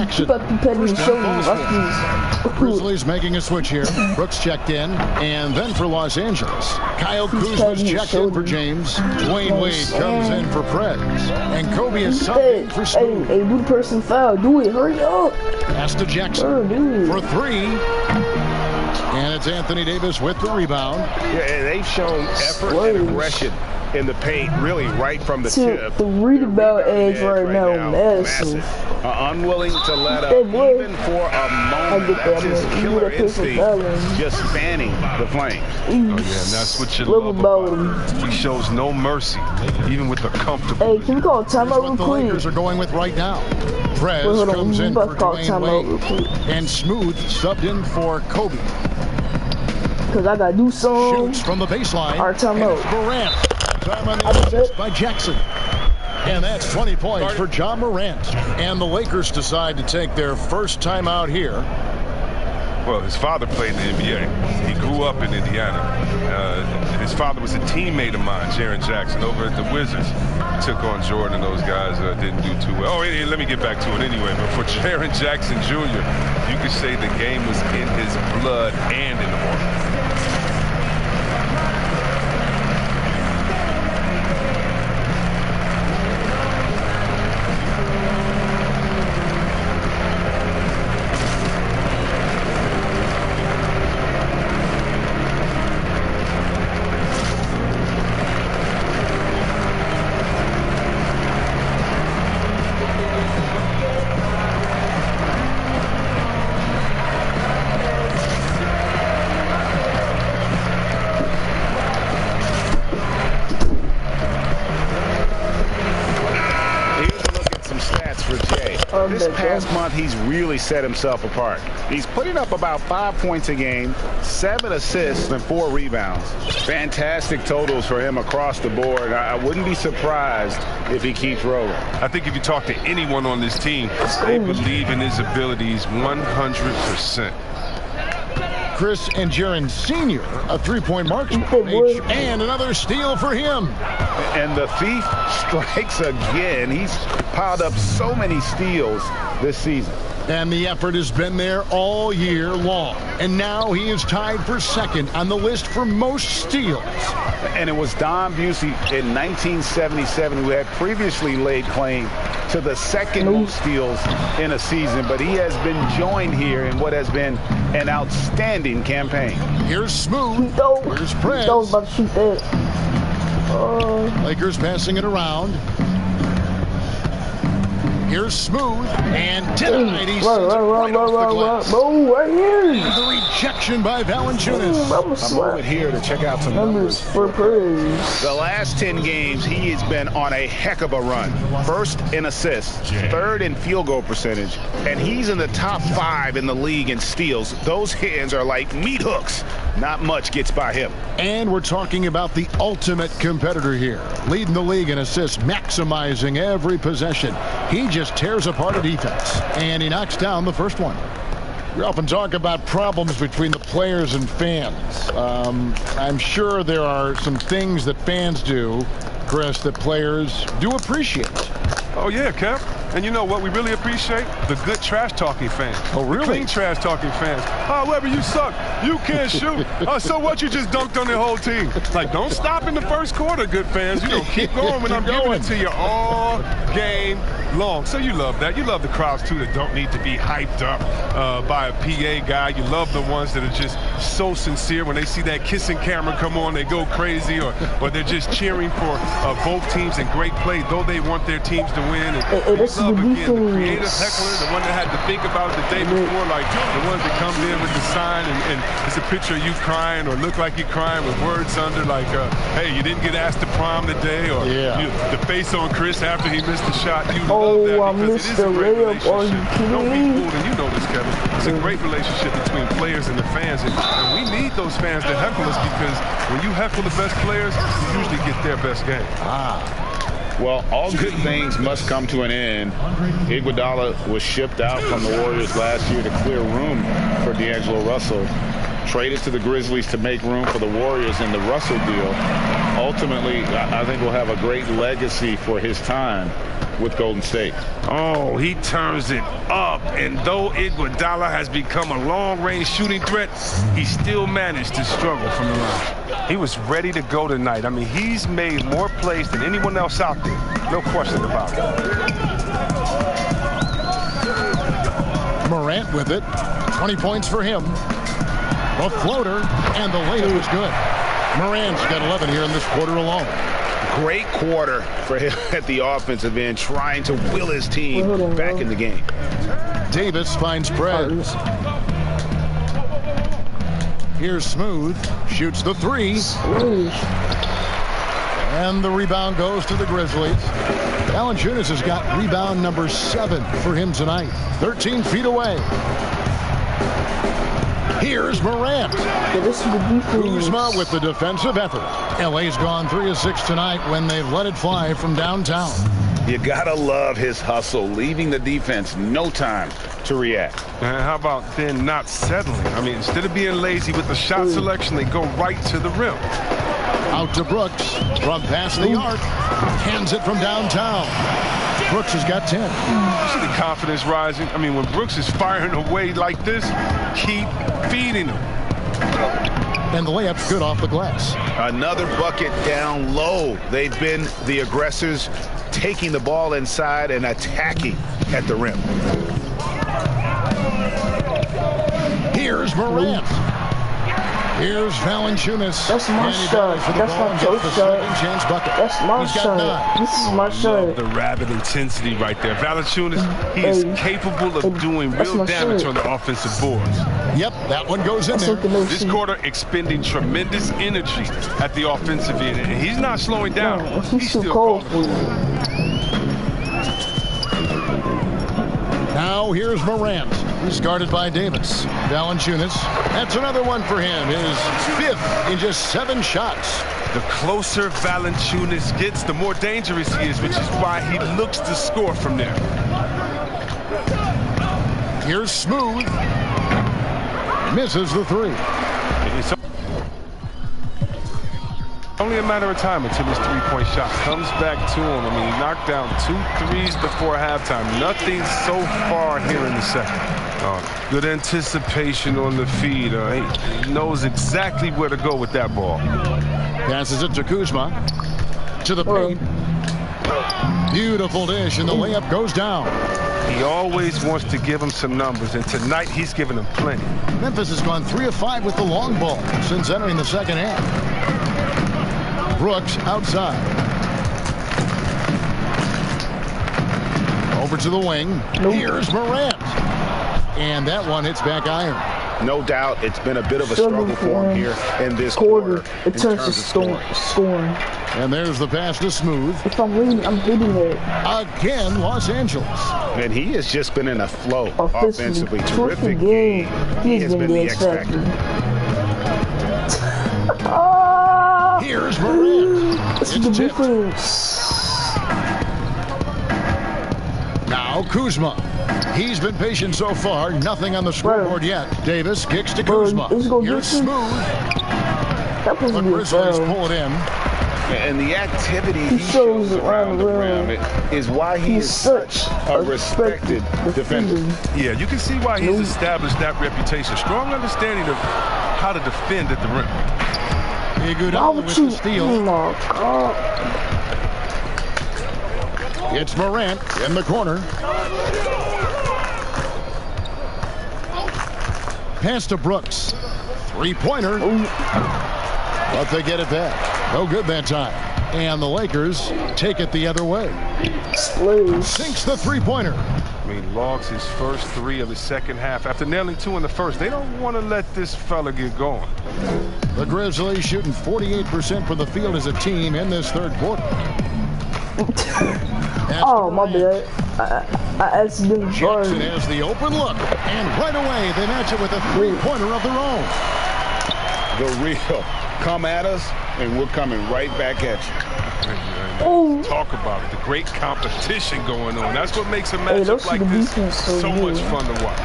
keep up the petty and show me. Watch these. Grizzlies making a switch here. Brooks checked in. And then for Los Angeles, Kyle Kuzma's checked in for James. Dwayne Wade comes in for Prez. And Kobe is subbed in for Smooth. Hey, do the person foul. Do it. Hurry up. Pass to Jackson for 3. And it's Anthony Davis with the rebound. Yeah, and they've shown effort and aggression in the paint, really right from the tip. The rebound edge right now, massive. Unwilling to let up even for a moment. That's his killer instinct, just fanning the flames. Oh, yeah, and that's what you love about him. He shows no mercy, even with the comfortable. Hey, can we call timeout real quick? The Lakers are going with right now. Prez comes in for Dwayne Wade. And Smooth subbed in for Kobe. Because I got to do some. Shoots from the baseline. Our timeout. Morant. Time on the assist by Jackson. And that's 20 points for John Morant. And the Lakers decide to take their first time out here. Well, his father played in the NBA. He grew up in Indiana. His father was a teammate of mine, Jaren Jackson, over at the Wizards. Took on Jordan, and those guys didn't do too well. Oh, and let me get back to it anyway. But for Jaren Jackson Jr., you could say the game was in his blood and in the morning. This past month, he's really set himself apart. He's putting up about 5 points a game, 7 assists, and 4 rebounds. Fantastic totals for him across the board. I wouldn't be surprised if he keeps rolling. I think if you talk to anyone on this team, they believe in his abilities 100%. Chris and Jaren Sr., a 3-point marksman, and another steal for him. And the thief strikes again. He's piled up so many steals this season. And the effort has been there all year long. And now he is tied for second on the list for most steals. And it was Don Busey in 1977 who had previously laid claim to the second most steals in a season, but he has been joined here in what has been an outstanding campaign. Here's Smooth. Here's Prez. Lakers passing it around. Here's Smooth, and tonight he sends it right off the glass. Right here. The rejection by Valanciunas. A moment here to check out some numbers for Prez. The last 10 games, he has been on a heck of a run. First in assists, third in field goal percentage, and he's in the top 5 in the league in steals. Those hands are like meat hooks. Not much gets by him. And we're talking about the ultimate competitor here. Leading the league in assists, maximizing every possession. He just tears apart a defense. And he knocks down the first one. We often talk about problems between the players and fans. I'm sure there are some things that fans do, Chris, that players do appreciate. Oh, yeah, Kev. And you know what we really appreciate? The good trash-talking fans. Oh, really? The clean trash-talking fans. Oh, Webber, you suck. You can't shoot. So what? You just dunked on the whole team. Like, don't stop in the first quarter, good fans. You know, keep going when I'm giving it to you all game long. So you love that. You love the crowds, too, that don't need to be hyped up by a PA guy. You love the ones that are just so sincere. When they see that kissing camera come on, they go crazy, or they're just cheering for both teams and great play, though they want their teams to win. And this love, is again, the creative heckler, the one that had to think about it the day before, like the ones that come in with the sign and it's a picture of you crying or look like you're crying with words under, like, hey, you didn't get asked to prom today, or the face on Chris after he missed the shot. You love that because it is a great relationship. Don't be fooled, and you know this, Kevin. It's a great relationship between players and the fans, and we need those fans to heckle us, because when you heckle the best players, you usually get their best game. Well, all good things must come to an end. Iguodala was shipped out from the Warriors last year to clear room for D'Angelo Russell. Traded to the Grizzlies to make room for the Warriors in the Russell deal. Ultimately, I think we'll have a great legacy for his time with Golden State. Oh, he turns it up. And though Iguodala has become a long-range shooting threat, he still managed to struggle from the line. He was ready to go tonight. I mean, he's made more plays than anyone else out there. No question about it. Morant with it. 20 points for him. A floater, and the layup is good. Morant's got 11 here in this quarter alone. Great quarter for him at the offensive end, trying to will his team back in the game. Davis finds Prez. Here's Smooth, shoots the three. And the rebound goes to the Grizzlies. Valanciunas has got rebound number 7 for him tonight. 13 feet away. Here's Morant. Kuzma with the defensive effort. LA's gone 3 of 6 tonight when they've let it fly from downtown. You gotta love his hustle, leaving the defense no time to react. And how about then not settling? I mean, instead of being lazy with the shot selection, they go right to the rim. Out to Brooks from past the arc. Hands it from downtown. Brooks has got 10. You see the confidence rising? I mean, when Brooks is firing away like this, keep feeding him. And the layup's good off the glass. Another bucket down low. They've been the aggressors, taking the ball inside and attacking at the rim. Here's Morant. Here's Valanciunas. That's my shot. That's not your shot. That's my shot. This is my shot. The rabid intensity right there. Valanciunas, he is capable of doing real damage on the offensive boards. Yep, that one goes in there. This quarter expending tremendous energy at the offensive end. And he's not slowing down. No, he's too cold for you. Now here's Morant. He's guarded by Davis. Valanciunas. That's another one for him. His 5th in just 7 shots. The closer Valanciunas gets, the more dangerous he is, which is why he looks to score from there. Here's Smooth. Misses the 3. It's only a matter of time until his three-point shot comes back to him. I mean, he knocked down 2 threes before halftime. Nothing so far here in the second. Good anticipation on the feed. He knows exactly where to go with that ball. Passes it to Kuzma. To the paint. Beautiful dish, and the layup goes down. He always wants to give him some numbers, and tonight he's given him plenty. Memphis has gone 3 of 5 with the long ball since entering the second half. Brooks outside. Over to the wing. Here's Morant. And that one hits back iron. No doubt it's been a bit of a struggle for him here in this quarter. It turns to scoring. And there's the pass to Smooth. If I'm winning, I'm hitting it. Again, Los Angeles. And he has just been in a flow offensively. Terrific game. He has been the X factor. Here's Morant. It's the difference. Now Kuzma. He's been patient so far. Nothing on the scoreboard yet. Davis kicks to Kuzma. Here's Smooth. That was the Grizzlies pull it in. And the activity he shows around the rim is why he is such a respected defender. Yeah, you can see why he's established that reputation. Strong understanding of how to defend at the rim. Iguodala with the steal. Oh my God. It's Morant in the corner. Pass to Brooks. Three-pointer. But they get it back. No good that time. And the Lakers take it the other way. Sinks the three-pointer. I mean, logs his first three of the second half. After nailing two in the first, they don't want to let this fella get going. The Grizzlies shooting 48% from the field as a team in this third quarter. Oh, my bad. I accidentally Jackson has the open look. And right away, they match it with a three-pointer of their own. The real. Come at us, and we're coming right back at you. Oh. Talk about it. The great competition going on. That's what makes a matchup like this so much fun to watch.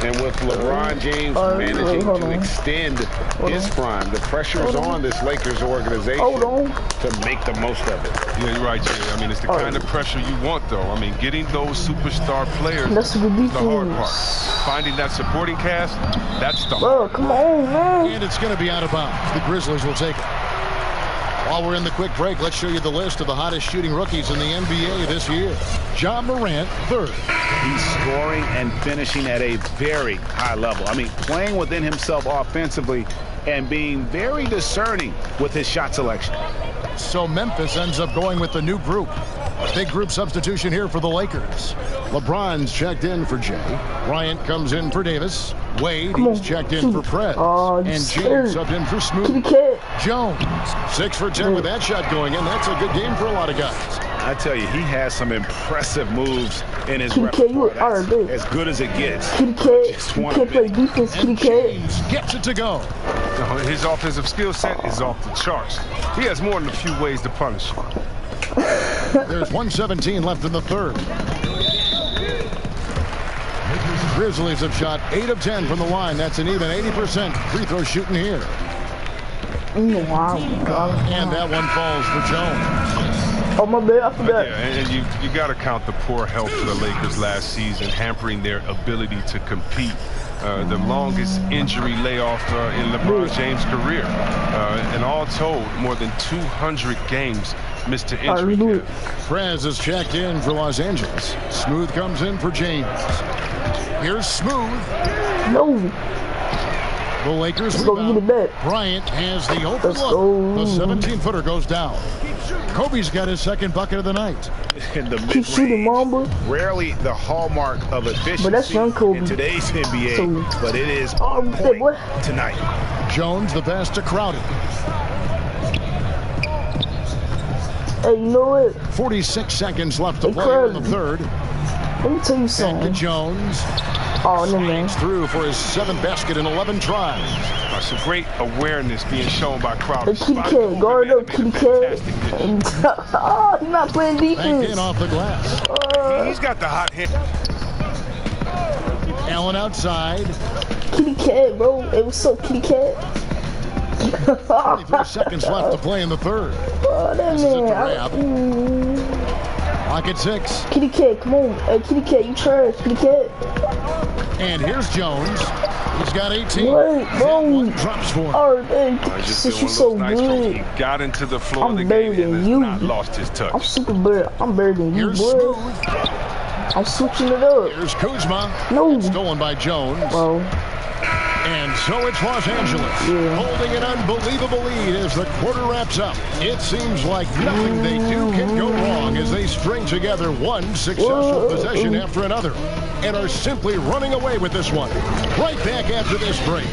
And with LeBron James managing to extend his prime, the pressure is on this Lakers organization to make the most of it. Yeah, you're right, Jay. I mean, it's the kind of pressure you want, though. I mean, getting those superstar players is the hard part. Finding that supporting cast, that's the hard part. Come on, man. And it's going to be out of bounds. The Grizzlies will take it. While we're in the quick break, let's show you the list of the hottest shooting rookies in the NBA this year. Ja Morant, third. He's scoring and finishing at a very high level. I mean, playing within himself offensively and being very discerning with his shot selection. So Memphis ends up going with the new group. A big group substitution here for the Lakers. LeBron's checked in for Jay. Bryant comes in for Davis. Wade is checked in for Prez. And James subbed in for Smooth. Jones, 6 for 10 with that shot going in. That's a good game for a lot of guys. I tell you, he has some impressive moves in his repertoire. That's as good as it gets. Kitty Cat play defense. Kitty Cat gets it to go. His offensive skill set is off the charts. He has more than a few ways to punish you. There's 1:17 left in the third. Grizzlies have shot 8 of 10 from the line. That's an even 80% free throw shooting here. Wow. And that one falls for Jones. Oh, my bad. I forgot. Yeah, and you got to count the poor health for the Lakers last season, hampering their ability to compete. The longest injury layoff in LeBron James' career. And all told, more than 200 games missed to injury. Prez is checked in for Los Angeles. Smooth comes in for James. Here's Smooth. No. The Lakers rebound. Bryant has the open look. The 17-footer goes down. Kobe's got his second bucket of the night. In the keep shooting, Mamba. Rarely the hallmark of efficiency but that's young Kobe. In today's NBA, but it is tonight. Jones, the pass to Crowder. Hey, you know what? 46 seconds left to play in the third. Let me tell you something. Back to Jones. Oh, no, man. Through for his 7th basket in 11 tries. Some great awareness being shown by Crowder. Hey, Kitty Cat, guard up, Kitty Cat. Oh, he's not playing defense. Back in off the glass. He's got the hot hand. Allen outside. Kitty Cat, bro. Hey, what's up, Kitty Cat? 23 seconds left to play in the third. Oh, that this man. is a grab. Lock at 6. Kitty Cat, come on. Hey, Kitty Cat, you trash, Kitty Cat. And here's Jones. He's got 18. Wait, bro. Drops for him. Oh, hey, since you so good. He got into the floor I'm of the better game than and you. has not lost his touch. I'm super better. I'm better than you, Here's boy. Smooth. I'm switching it up. Here's Kuzma. No. Stolen by Jones. Bro. And so it's Los Angeles holding an unbelievable lead as the quarter wraps up. It seems like nothing they do can go wrong as they string together one successful possession after another and are simply running away with this one. Right back after this break.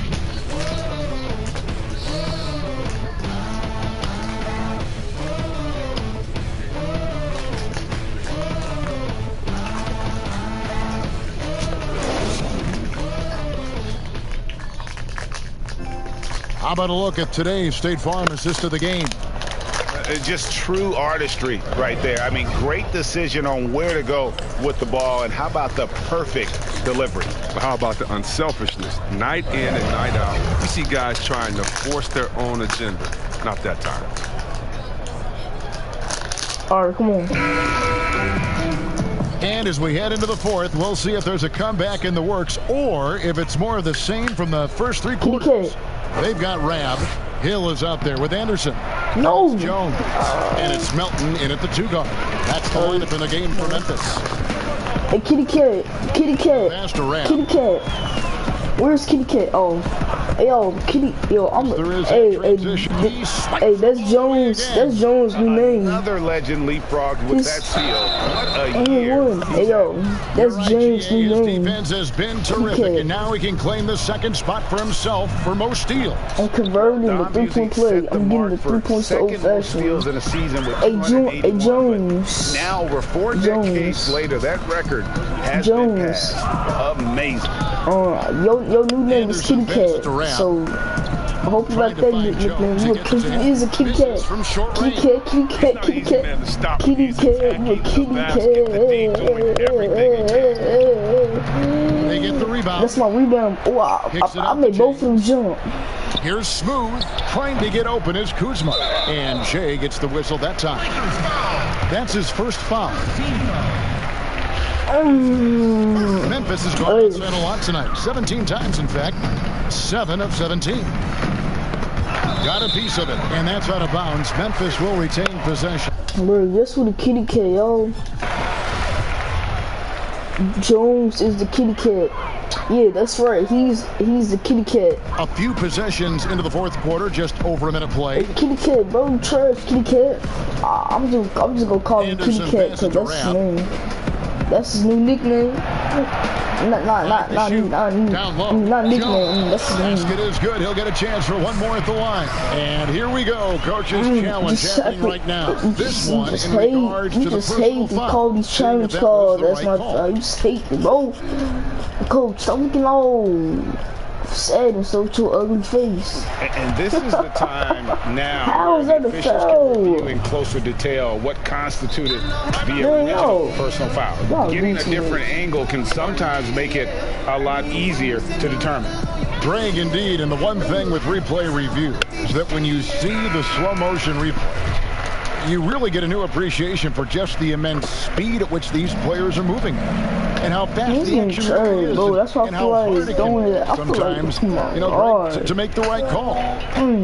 How about a look at today's State Farm assist of the game? Just true artistry right there. I mean, great decision on where to go with the ball, and how about the perfect delivery? How about the unselfishness? Night in and night out, we see guys trying to force their own agenda. Not that time. All right, come on. And as we head into the fourth, we'll see if there's a comeback in the works or if it's more of the same from the first three quarters. They've got Rab. Hill is out there with Anderson. No. Jones. And it's Melton in at the 2 guard. That's the lineup in the game for Memphis. Hey, Kitty Cat. Kitty Cat. Faster Rab. Kitty Cat. Where's Kitty Cat? Oh. Hey, yo, Kitty. Yo, hey, that's Jones. That's Jones' new name. Another legend leapfrogged with that steal. What a year. Hey, yo, that's James' new name. Defense has been terrific, and now he can claim the second spot for himself for most steals. I'm converting the 3-point play. I'm getting the 3 points to old-fashioned. Hey, Jones. Now, over 4 decades later, that record has been passed. Amazing. Your new name is Kitty Cat, so I hope you like that nickname. You is a Kitty Cat. Kitty Cat, Kitty Cat, Kitty Cat, Kitty Cat, you a Kitty Cat. They get the rebound. That's my rebound. Oh, I made both of them jump. Here's Smooth trying to get open as Kuzma, and Jay gets the whistle that time. That's his first foul. Memphis has gone outside a lot tonight. 17 times, in fact. 7 of 17. Got a piece of it, and that's out of bounds. Memphis will retain possession. Bro, guess who the Kitty Cat, yo? Jones is the Kitty Cat. Yeah, that's right. He's the Kitty Cat. A few possessions into the fourth quarter, just over a minute play. Hey, Kitty Cat, bro, trash Kitty Cat. I'm just gonna call him Kitty Cat because that's his name. That's his new nickname. Not nickname. That's his name. Basket is good. He'll get a chance for one more at the line. And here we go. Coach's challenge happening right now. This one in regards to the personal foul. Call these challenge calls. That's my. You just hate it, bro. Coach, stop looking all sad and so to your ugly face. And this is the time now. How is that a foul? Review in closer detail what constituted the original personal foul. Getting a different angle can sometimes make it a lot easier to determine. Greg, indeed, and the one thing with replay review is that when you see the slow motion replay, you really get a new appreciation for just the immense speed at which these players are moving and how fast the action really is, bro. That's why I feel like he's doing it. Sometimes, to make the right call.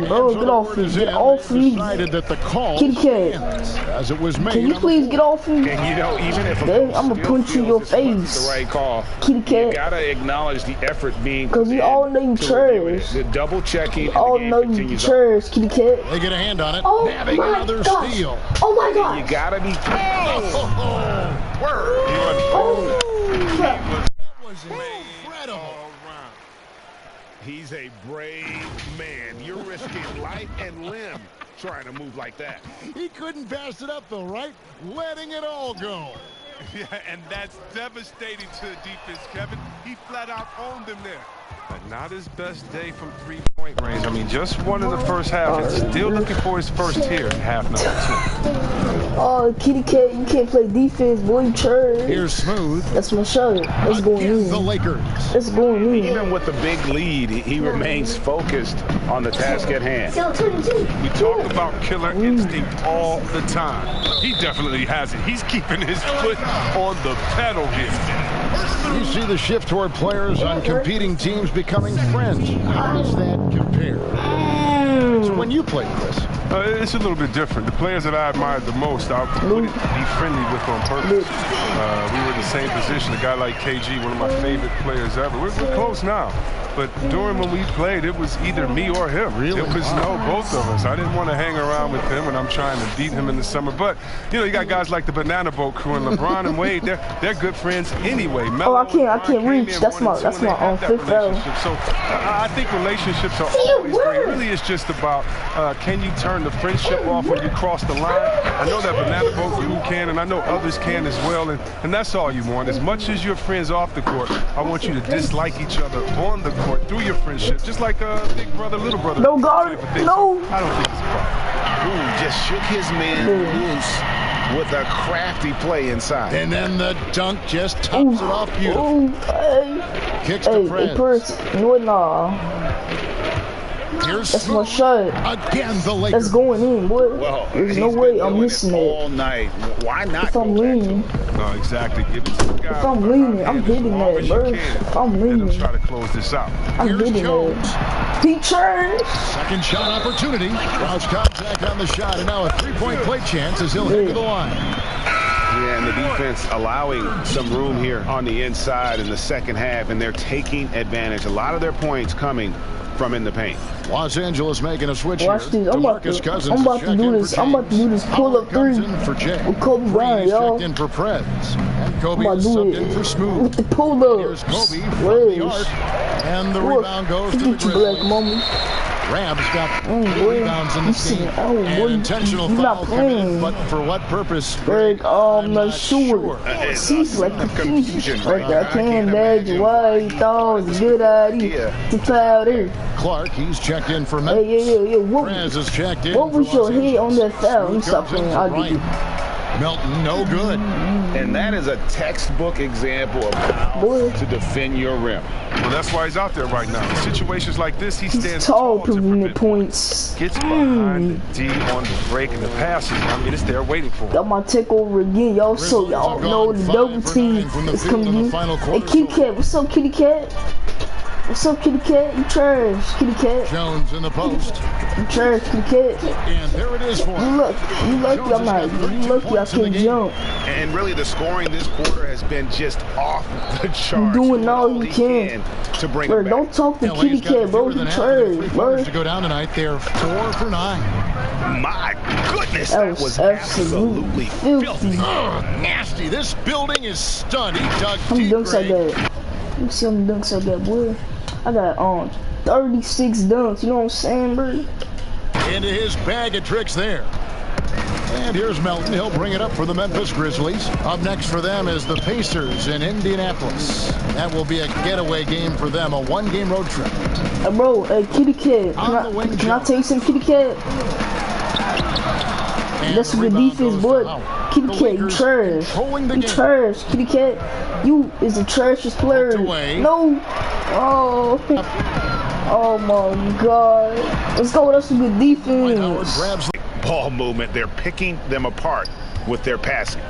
Bro, get off me. Get off me. Decided that the call Kitty Cat. As it was made. Can you please get off me? And even if I'm gonna punch you in your face. The right call. Kitty Cat. You gotta acknowledge the effort being. Because we all know you trash. The double checking. All know you trash, Kitty Cat. They get a hand on it. Oh Nabbing my another gosh. steal. Oh my God. You gotta be. Word. Crap. He's a brave man. You're risking life and limb trying to move like that. He couldn't pass it up though, right? Letting it all go. Yeah, and that's devastating to the defense, Kevin. He flat out owned him there. But not his best day from three-point range. I mean, just one in the first half. And still looking for his first here in half number 2. Oh, Kitty Cat, you can't play defense, boy. You trash. Here's Smooth. That's my shot. It's going in. The Lakers. It's going in. Even with the big lead, he remains focused on the task at hand. We talk about killer instinct all the time. He definitely has it. He's keeping his foot on the pedal here. You see the shift toward players on competing teams becoming friends. How does that compare? So when you played this? It's a little bit different. The players that I admired the most, I wouldn't be friendly with on purpose. We were in the same position. A guy like KG, one of my favorite players ever. We're close now. But during when we played, it was either me or him. Really? It was both of us. I didn't want to hang around with him when I'm trying to beat him in the summer. But, you got guys like the Banana Boat crew and LeBron and Wade. They're good friends anyway. Melo, I can't reach. That's my fifth foul. So I think relationships are always great. Really, it's just about can you turn the friendship off when you cross the line? I know that Banana Boat crew can, and I know others can as well. And that's all you want. As much as you're friends off the court, I want you to dislike each other on the court through your friendship, just like a big brother, little brother. No guard, no. I don't think it's a problem. Ooh, just shook his man loose with a crafty play inside. And then the dunk just tops it off beautifully. Kicks to press. No, nah. That's my shot. Again, the Lakers. That's going in, boy. Well, there's no way I'm missing it all night. Why not? If I'm leaning. No, exactly. Give it to the guy. If I'm leaning, I'm hitting that, bro. If I'm leaning, try to close this out. I'm hitting that. He turned. Second shot opportunity. Cross contact on the shot, and now a three-point play chance as he'll head to the line. Yeah, and the defense allowing some room here on the inside in the second half, and they're taking advantage. A lot of their points coming from in the paint. Los Angeles making a switch Watch here. this. I'm about to do this. I'm about to do this pull-up three with Kobe Bryant, y'all. In for Preds. And Kobe I'm is about to subbed do in for it Smooth. with the pull-up. Here's Kobe from the arc. And the rebound goes to the Grizzlies. Rams got 4 rebounds in this game. An intentional foul coming, but for what purpose? Greg, I'm not sure. Seems like confusion right there. I can't imagine why he thought it was a good idea to foul there. Clark, he's checked in for Memphis. Yeah. What was your head on that foul? You stop playing. I'll give you. Melton, no good. And that is a textbook example of how to defend your rim. Well, that's why he's out there right now. In situations like this, he stands tall, proving points. Gets behind the D on the break and the passes. I mean, it's there waiting for him. Y'all might take over again, y'all. So y'all know the double team is coming. Hey, Kitty Cat, what's up, Kitty Cat? What's up, Kitty Cat? You trash, Kitty Cat. Jones in the post. You trash, Kitty Cat. And there it is for him. You lucky I'm not. You lucky I can't jump. And really, the scoring this quarter has been just off the charts. You're doing all you can to bring bro, it back. don't talk to Kitty Cat, bro. You trash, bro. To go down tonight, they're 4 for 9. My goodness, that was absolutely filthy. Nasty. This building is stunned. He dug I'm deep. dunks like that. You see them dunks like that, boy. I got 36 dunks, you know what I'm saying, bro? Into his bag of tricks there. And here's Melton. He'll bring it up for the Memphis Grizzlies. Up next for them is the Pacers in Indianapolis. That will be a getaway game for them, a 1-game road trip. Bro, Kitty Cat, can I take some Kitty Cat? That's a good defense, boy. Kitty Cat, you trash. You trash, Kitty Cat. You is the trashiest player. No. Oh my God. Let's go. That's a good defense. Ball movement. They're picking them apart with their passing.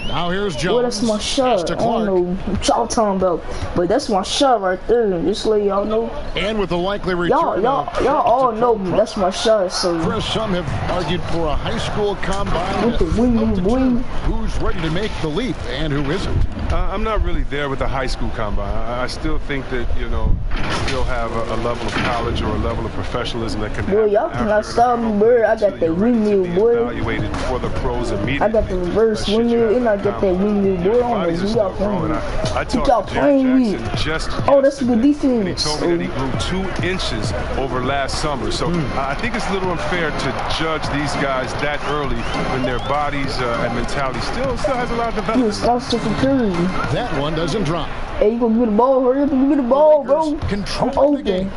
Now here's Jones. Well, that's my shot. I don't know what y'all talking about, but that's my shot right there. Just let y'all know. And with the likely return, y'all all know that's my shot. So Chris, some have argued for a high school combine with the wing. Who's ready to make the leap and who isn't? I'm not really there with the high school combine. I still think that, you know, you still have a level of college or a level of professionalism that can. Boy, y'all cannot stop me, bro. I got that windmill, boy. Evaluated for the pros immediately. I got the reverse windmill, and I got that windmill, boy. I don't know who y'all playing with. Who y'all playing with? Oh, that's a good defense. He told me that he grew 2 inches over last summer. So I think it's a little unfair to judge these guys that early when their bodies and mentality still has a lot of development. That one doesn't drop. Hey, you gonna get the ball? Hurry up and give me the ball, bro. I'm open.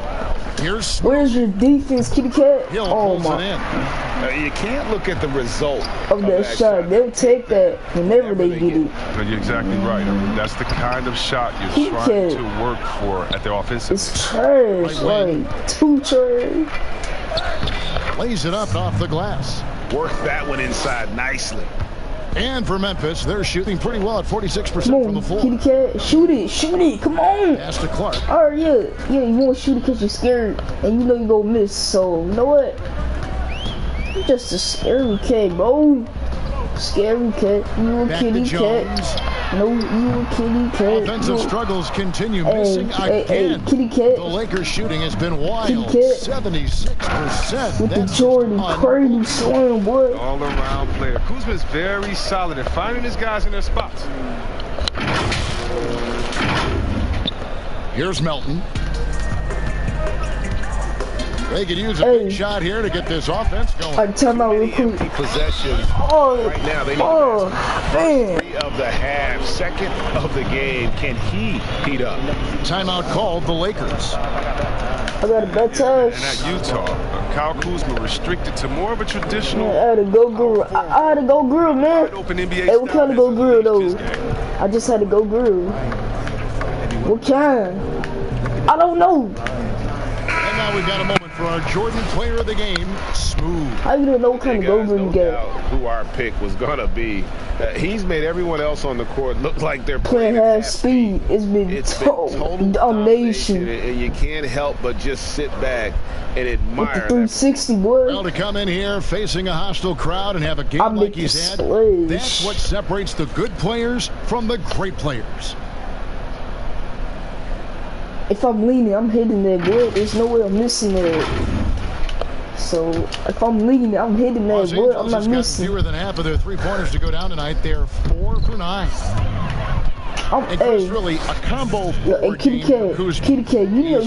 Where's your defense, Kitty Cat? Oh my. You can't look at the result of that shot. They'll take that whenever they get it. You're exactly right. I mean, that's the kind of shot you're trying to work for at the offensive. It's trash, like too trash. Lays it up off the glass. Work that one inside nicely. And for Memphis, they're shooting pretty well at 46% from the floor. Kitty Cat, shoot it, come on. Pass to Clark. Oh yeah, you won't shoot it because you're scared and you know you're gonna miss. So you know what? You're just a scary cat, bro. Scary cat. You a kitty cat. No, you a kitty cat. Offensive struggles continue, missing again. Kitty Cat. The Lakers shooting has been wild. 76%. With the Jordan crazy slam, boy. All around player. Kuzma is very solid at finding his guys in their spots. Here's Melton. They could use a big shot here to get this offense going. I tell my real quick. Possession. Right now, they need man. 3 of the half, 2nd of the game. Can he heat up? Timeout called the Lakers. I got a bad touch. And at Utah, Kyle Kuzma restricted to more of a traditional. I had to go grill. I had to go grill, man. Hey, what kind of go grill though? I just had to go grill. What kind? I don't know. And now we've got a moment for our Jordan player of the game, Smooth. I don't even know what kind of Go-Guru you get. Who our pick was going to be. He's made everyone else on the court look like they're playing half speed. It's been total domination. And you can't help but just sit back and admire with the 360, boy. Well, to come in here facing a hostile crowd and have a game like he's had, that's what separates the good players from the great players. If I'm leaning, I'm hitting that, boy. There's no way I'm missing that. So if I'm leaning, I'm hitting that, boy. I'm not missing. Fewer than half of their three-pointers to go down tonight. They're 4 for 9. And Chris, really a combo forward Kitty Cat, you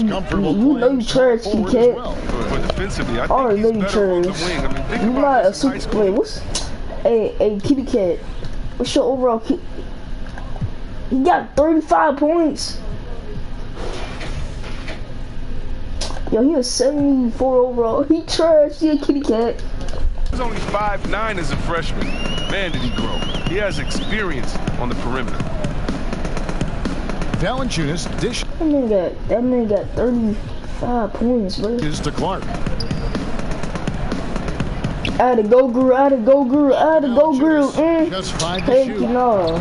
know you trash, Kitty Cat. But defensively, I think he's better on the wing. I mean, think you about not a this super player. What's hey Kitty Cat? What's your overall? He got 35 points. Yo, he was 74 overall. He trashed, yeah, Kitty Cat. He's only 5'9" as a freshman. Man, did he grow. He has experience on the perimeter. Valanciunas dish. That man got 35 points, bro. Is to Clark. I had to go, Guru. Just 5 to shoot. No.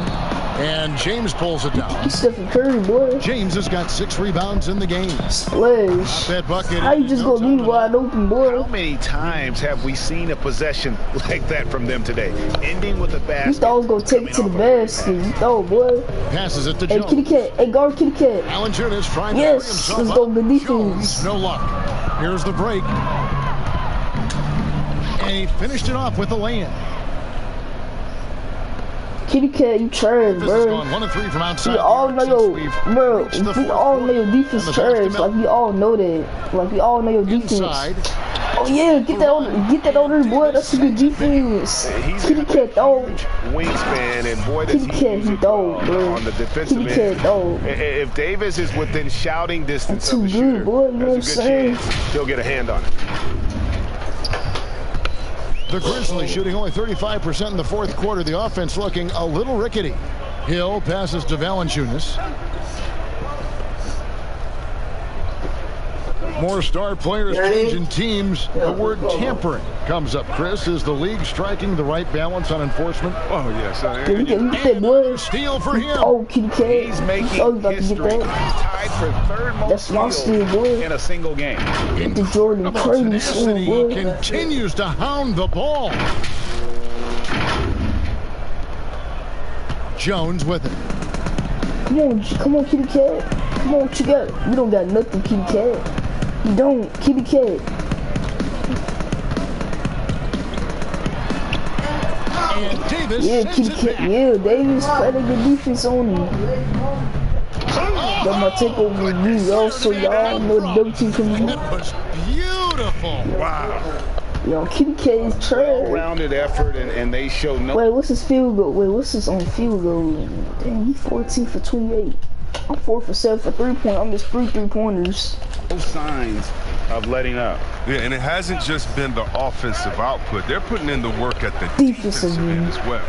And James pulls it down. He's Stephen Curry, boy. James has got 6 rebounds in the game. Splash. That bucket. How you just gonna leave wide open, boy? How many times have we seen a possession like that from them today? Ending with a basket. You thought I was gonna take it to the basket. You thought, boy. Passes it to Jones. Hey, Kitty Cat. Hey, guard Kitty Cat. Valanciunas trying to let's go good defense. Jones, no luck. Here's the break. And he finished it off with a lay-in. Kitty Cat, you trash, bro. 1 of 3 from outside. We all know your defense trash. Like we all know that. Like we all know your defense. Inside. Oh yeah, get that older boy. That's a good defense. Kitty Cat, dog. Wingspan, and boy, does Kitty Cat, he dog, bro. On the defensive Kitty Cat, dog. If Davis is within shouting distance of the shooter, boy, you know what I'm saying? He'll get a hand on it. The Grizzlies shooting only 35% in the fourth quarter. The offense looking a little rickety. Hill passes to Valanciunas. More star players changing teams. The word tampering comes up, Chris. Is the league striking the right balance on enforcement? Oh, yes. Another steal for him. Oh, Kitty Cat. He's making history. He's tied for third most steals in a single game. The Jordan Crazy continues to hound the ball. Jones with it. Come on, Kitty Cat. Come on, what you got? You don't got nothing, Kitty Cat. You don't, Kitty Cat. And Davis Kitty Cat. Yeah, Davis played a good defense on him. Got my take over you, also y'all know the double team from you. That was beautiful. Wow. Yo, Kitty Cat is trash. Well-rounded effort, and they show no. Wait, what's his field goal? What's his on field goal? Damn, he's 14 for 28. I'm 4 for 7 for 3-point. I'm just 3 3-pointers. No signs of letting up. Yeah, and it hasn't just been the offensive output. They're putting in the work at the defensive end as well.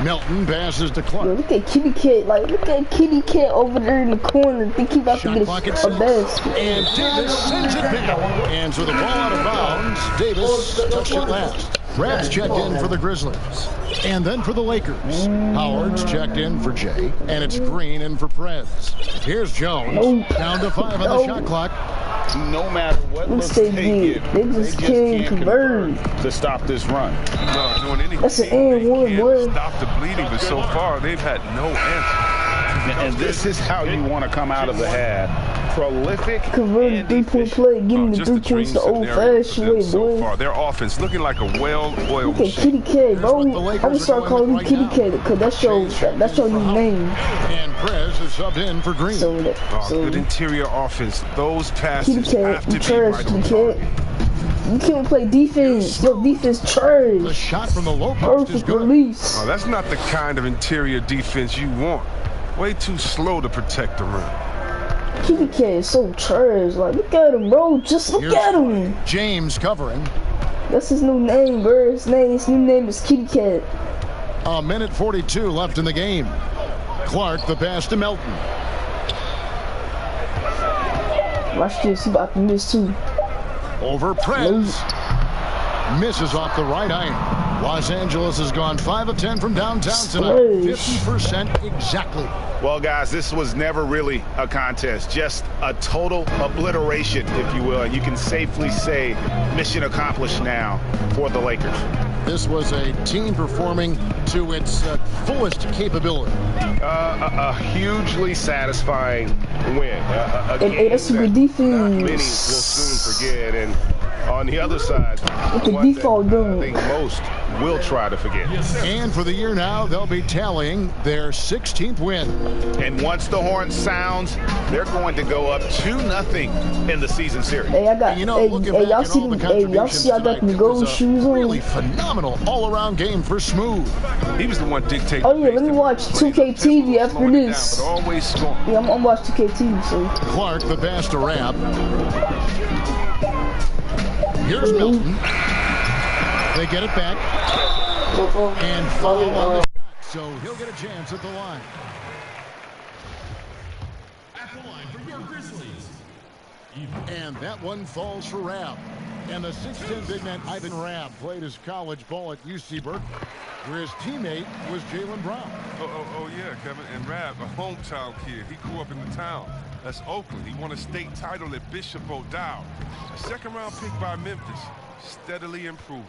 Melton passes to Clark. Yo, look at Kitty Cat. Like, look at Kitty Cat over there in the corner. Think he about to get a basket. And Davis sends it back. And so the ball out of bounds. Davis touched it last. Brad's checked in for the Grizzlies. And then for the Lakers. Howard's checked in for Jay. And it's Green in for Prez. Here's Jones. Down to 5 on the shot clock. No matter what looks they give, they just can't convert to stop this run. No, doing anything. That's an N1, boy. Stop the bleeding, but so far they've had no answer. And this is how you want to come out of the half. Prolific. Converting 3-point play, getting the 3 points the old-fashioned way, so boy. Far. Their offense looking like a well-oiled machine. Kitty Cat, bro. I'm gonna start calling you Kitty Cat because that's your new name. And Prez is subbed in for Green. So good interior offense. Those passes Kitty Cat, have to you be trash, Kitty Cat. You can't play defense. Your defense trash. The shot from the low post is good. Release. Oh, that's not the kind of interior defense you want. Way too slow to protect the rim. Kitty Cat is so trash. Like, look at him, bro. Just look at him. James covering. That's his new name, bro. His new name is Kitty Cat. A minute 42 left in the game. Clark, the pass to Melton. Watch this. He about to miss too. Over Prez. Misses off the right iron. Los Angeles has gone 5 of 10 from downtown tonight. 50% exactly. Well, guys, this was never really a contest. Just a total obliteration, if you will. And you can safely say mission accomplished now for the Lakers. This was a team performing to its fullest capability. A hugely satisfying win. Hey, that's a good defense. Many will soon forget. And on the other side, the default I think most will try to forget. And for the year now, they'll be tallying their 16th win. And once the horn sounds, they're going to go up 2-0 in the season series. Hey, I got. You know, Hey, y'all see them? Hey, y'all see I got the gold shoes on? Really phenomenal all-around game for Smooth. He was the one dictating. Oh yeah, let me watch 2K TV after this. Down, but always strong. Yeah, I'm gonna watch 2K TV. So Clark, the pass to Rab. Here's Milton. They get it back. And foul on the shot, so he'll get a chance at the line. At the line for your Grizzlies. And that one falls for Rab. And the 6'10" big man Ivan Rab played his college ball at UC Berkeley, where his teammate was Jaylen Brown. Oh yeah, Kevin. And Rab, a hometown kid. He grew up in the town. That's Oakland. He won a state title at Bishop O'Dowd. A second-round pick by Memphis. Steadily improving.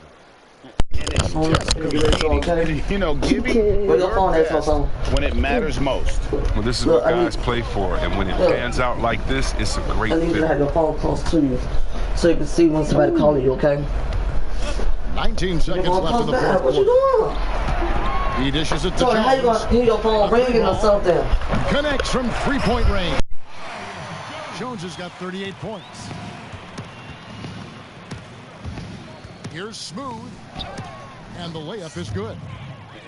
You know, giving your best when it matters most. Well, this is what guys play for, and when it pans out like this, it's a great fit. I need you to have your phone close to you, so you can see when somebody calling you, okay? 19 seconds left in the fourth. What you doing? He dishes it to Jones. How you gonna hear your phone ringing or something? Connects from three-point range. Jones has got 38 points. Here's Smooth, and the layup is good.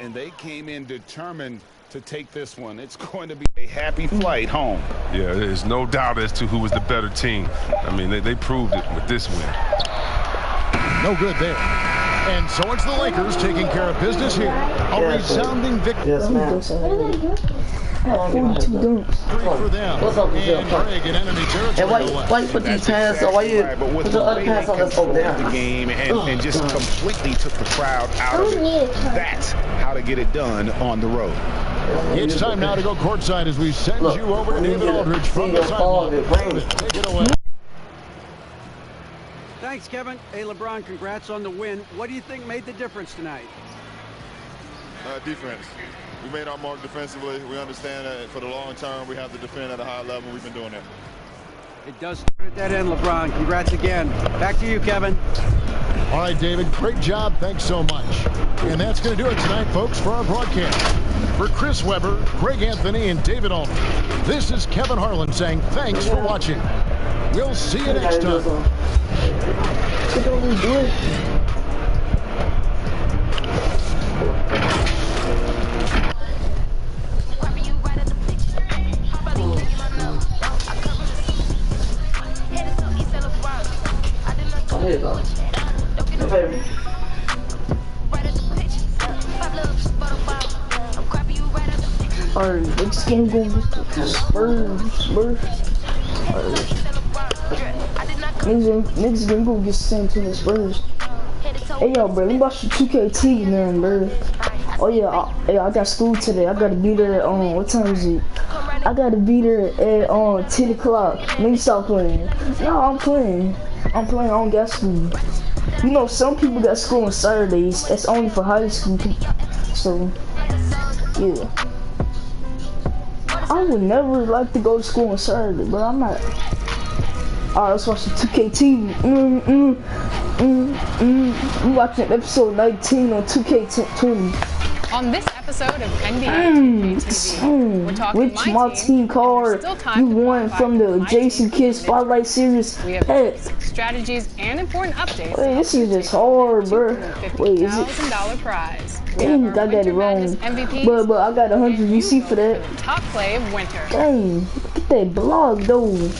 And they came in determined to take this one. It's going to be a happy flight home. Yeah, there's no doubt as to who was the better team. I mean, they proved it with this win. No good there. And so it's the Lakers taking care of business here. A resounding victory. Yes, ma'am. 42 dunks. For them. What's up, and Craig in enemy territory. And why you put these pants on? Why you put the other pants on that's over there? The game and just completely took the crowd out of it. That's how to get it done on the road. It's time now to go courtside as we send you over to David Aldridge from the sideline. Take it away. Thanks, Kevin. Hey, LeBron, congrats on the win. What do you think made the difference tonight? Defense. We made our mark defensively. We understand that for the long term, we have to defend at a high level. We've been doing that. It does start at that end, LeBron. Congrats again. Back to you, Kevin. All right, David, great job. Thanks so much. And that's going to do it tonight, folks, for our broadcast. For Chris Webber, Greg Anthony, and David Aldridge, this is Kevin Harlan saying thanks for watching. We'll see you next time. Here you go. Your favorite. Alright, next game going to Spurs. Next game going to get San Antonio Spurs. Hey yo, bro, let me watch the 2K man, bro. Oh yeah, I got school today. I gotta be there at what time is it? I gotta be there at 10 o'clock. Maybe stop playing. No, I'm playing. I don't got school. You know, some people got school on Saturdays. That's only for high school people. So, yeah. I would never like to go to school on Saturday, but I'm not. Alright, let's watch the 2K TV. We watching episode 19 on 2K20. On this episode of NBA 2K TV, we're talking Which my team card you won from the Jason Kidd Spotlight Series. We have tips, strategies, and important updates. Wait, this is just hard, bro. Wait, is it? $250,000 prize. Dang, I got it wrong. MVPs, but I got 100 VC for that. Top play of winter. Dang, look at that blog though.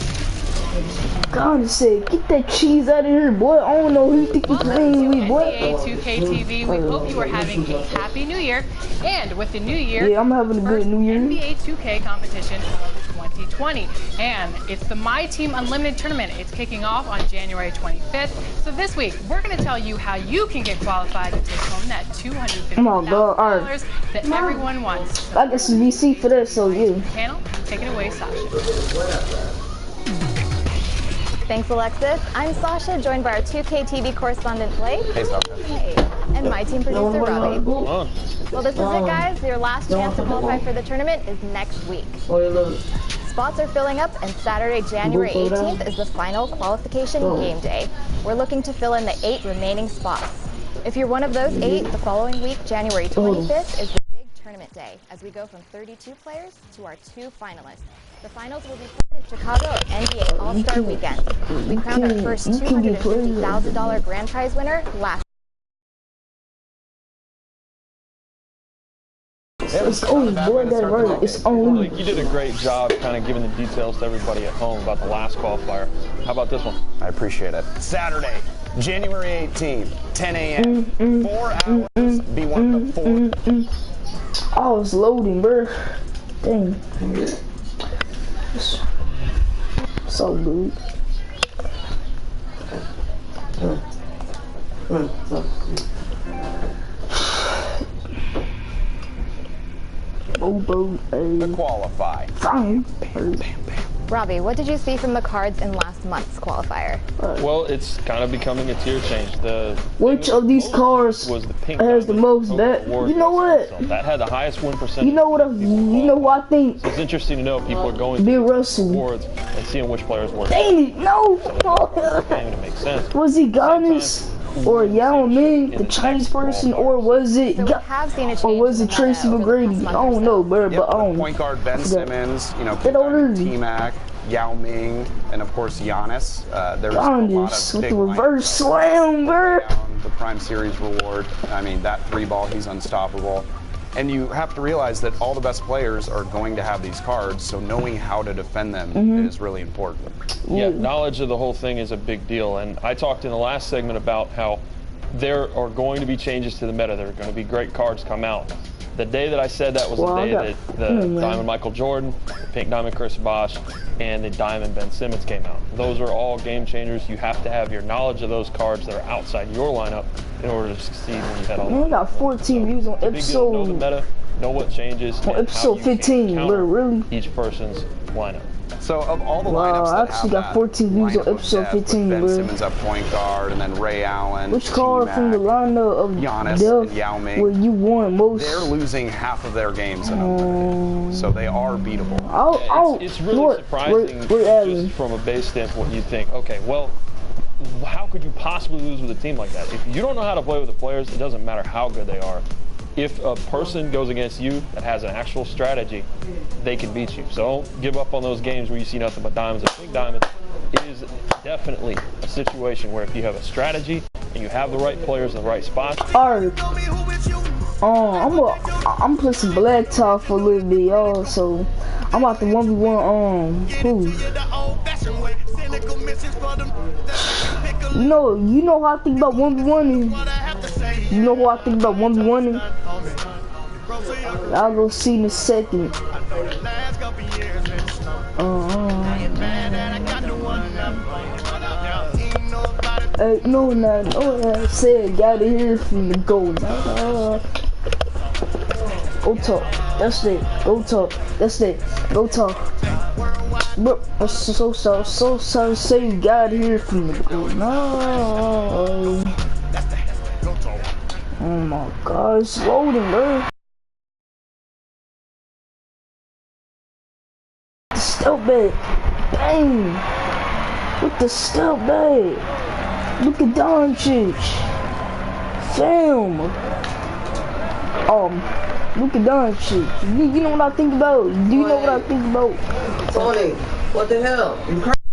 God said, get that cheese out of here, boy. I don't know who you think you're playing with, boy. NBA 2K TV, we hope you are having a happy new year. And with the new year, yeah, I'm having a good new year. NBA 2K competition of 2020. And it's the My Team Unlimited tournament. It's kicking off on January 25th. So this week, we're going to tell you how you can get qualified to take home that $250,000 that everyone wants. So I got some VC for that, so yeah. Panel, take it away, Sasha. Thanks, Alexis. I'm Sasha, joined by our 2K TV correspondent Blake. Hey, Sasha. Hey. And my team producer Robbie. Well, this is it, guys. Your last chance to qualify for the tournament is next week. Spots are filling up, and Saturday, January 18th is the final qualification game day. We're looking to fill in the 8 remaining spots. If you're one of those 8, the following week, January 25th, is the big tournament day, as we go from 32 players to our 2 finalists. The finals will be played in Chicago at NBA All-Star Weekend. We crowned our first $250,000 grand prize winner last. It's only boy that right. It's only. You did a great job kind of giving the details to everybody at home about the last qualifier. How about this one? I appreciate it. Saturday, January 18th, 10 a.m. 4 hours, be one of the 4. I was loading, bro. Dang. So good. To qualify. Robbie, what did you see from the cards in last month's qualifier? Well, it's kind of becoming a tier change. Which of these cars was the pink has the most bet? You know what? That had the highest win percentage. You know what? You know what I think? So it's interesting to know if people are going Bill to Russell boards and seeing which players work. Dang it! No. It makes sense. Was he Giannis or Yao Ming, the Chinese person, or was it? Or was it Tracy McGrady? I don't know, bro. But I don't. Point guard Ben Simmons, T-Mac, Yao Ming, and of course Giannis. There's a lot of big with the reverse slam, bro. The Prime Series reward. I mean, that 3-ball, he's unstoppable. And you have to realize that all the best players are going to have these cards, so knowing how to defend them is really important. Yeah, knowledge of the whole thing is a big deal. And I talked in the last segment about how there are going to be changes to the meta. There are going to be great cards come out. The day that I said that was the day that the Diamond Michael Jordan, the Pink Diamond Chris Bosh, and the Diamond Ben Simmons came out. Those are all game changers. You have to have your knowledge of those cards that are outside your lineup in order to succeed when you head on. We got 14 views on episode. Know the meta, know what changes. On episode 15, really? Each person's lineup. So of all the lineups that I actually got 14 views on episode 15, Ben bro. Simmons at point guard, and then Ray Allen. Which card from the lineup of Giannis and Yao Ming, where you won most? They're losing half of their games in opening, so they are beatable. It's really surprising just from a base standpoint. You think, okay, well, how could you possibly lose with a team like that? If you don't know how to play with the players, it doesn't matter how good they are. If a person goes against you that has an actual strategy, they can beat you. So don't give up on those games where you see nothing but diamonds and pink diamonds. It is definitely a situation where if you have a strategy and you have the right players in the right spots. Alright. I'm playing some Black Top for a little bit, y'all. So I'm about to 1v1 who? You know how I think about 1v1. You know what I think about 1v1. I'll go see in a second. No, said gotta hear from the gold. Go talk. That's it. Go talk. That's it. Go talk. Bro, I'm so sorry. Say you gotta hear from the gold. No. Oh my God, it's loading, bro. The stealth bag. Bang. With the stealth bag. Look at Doncic. Fam. Look at Doncic. You know what I think about? Do you know what I think about? Tony, what the hell? You crazy?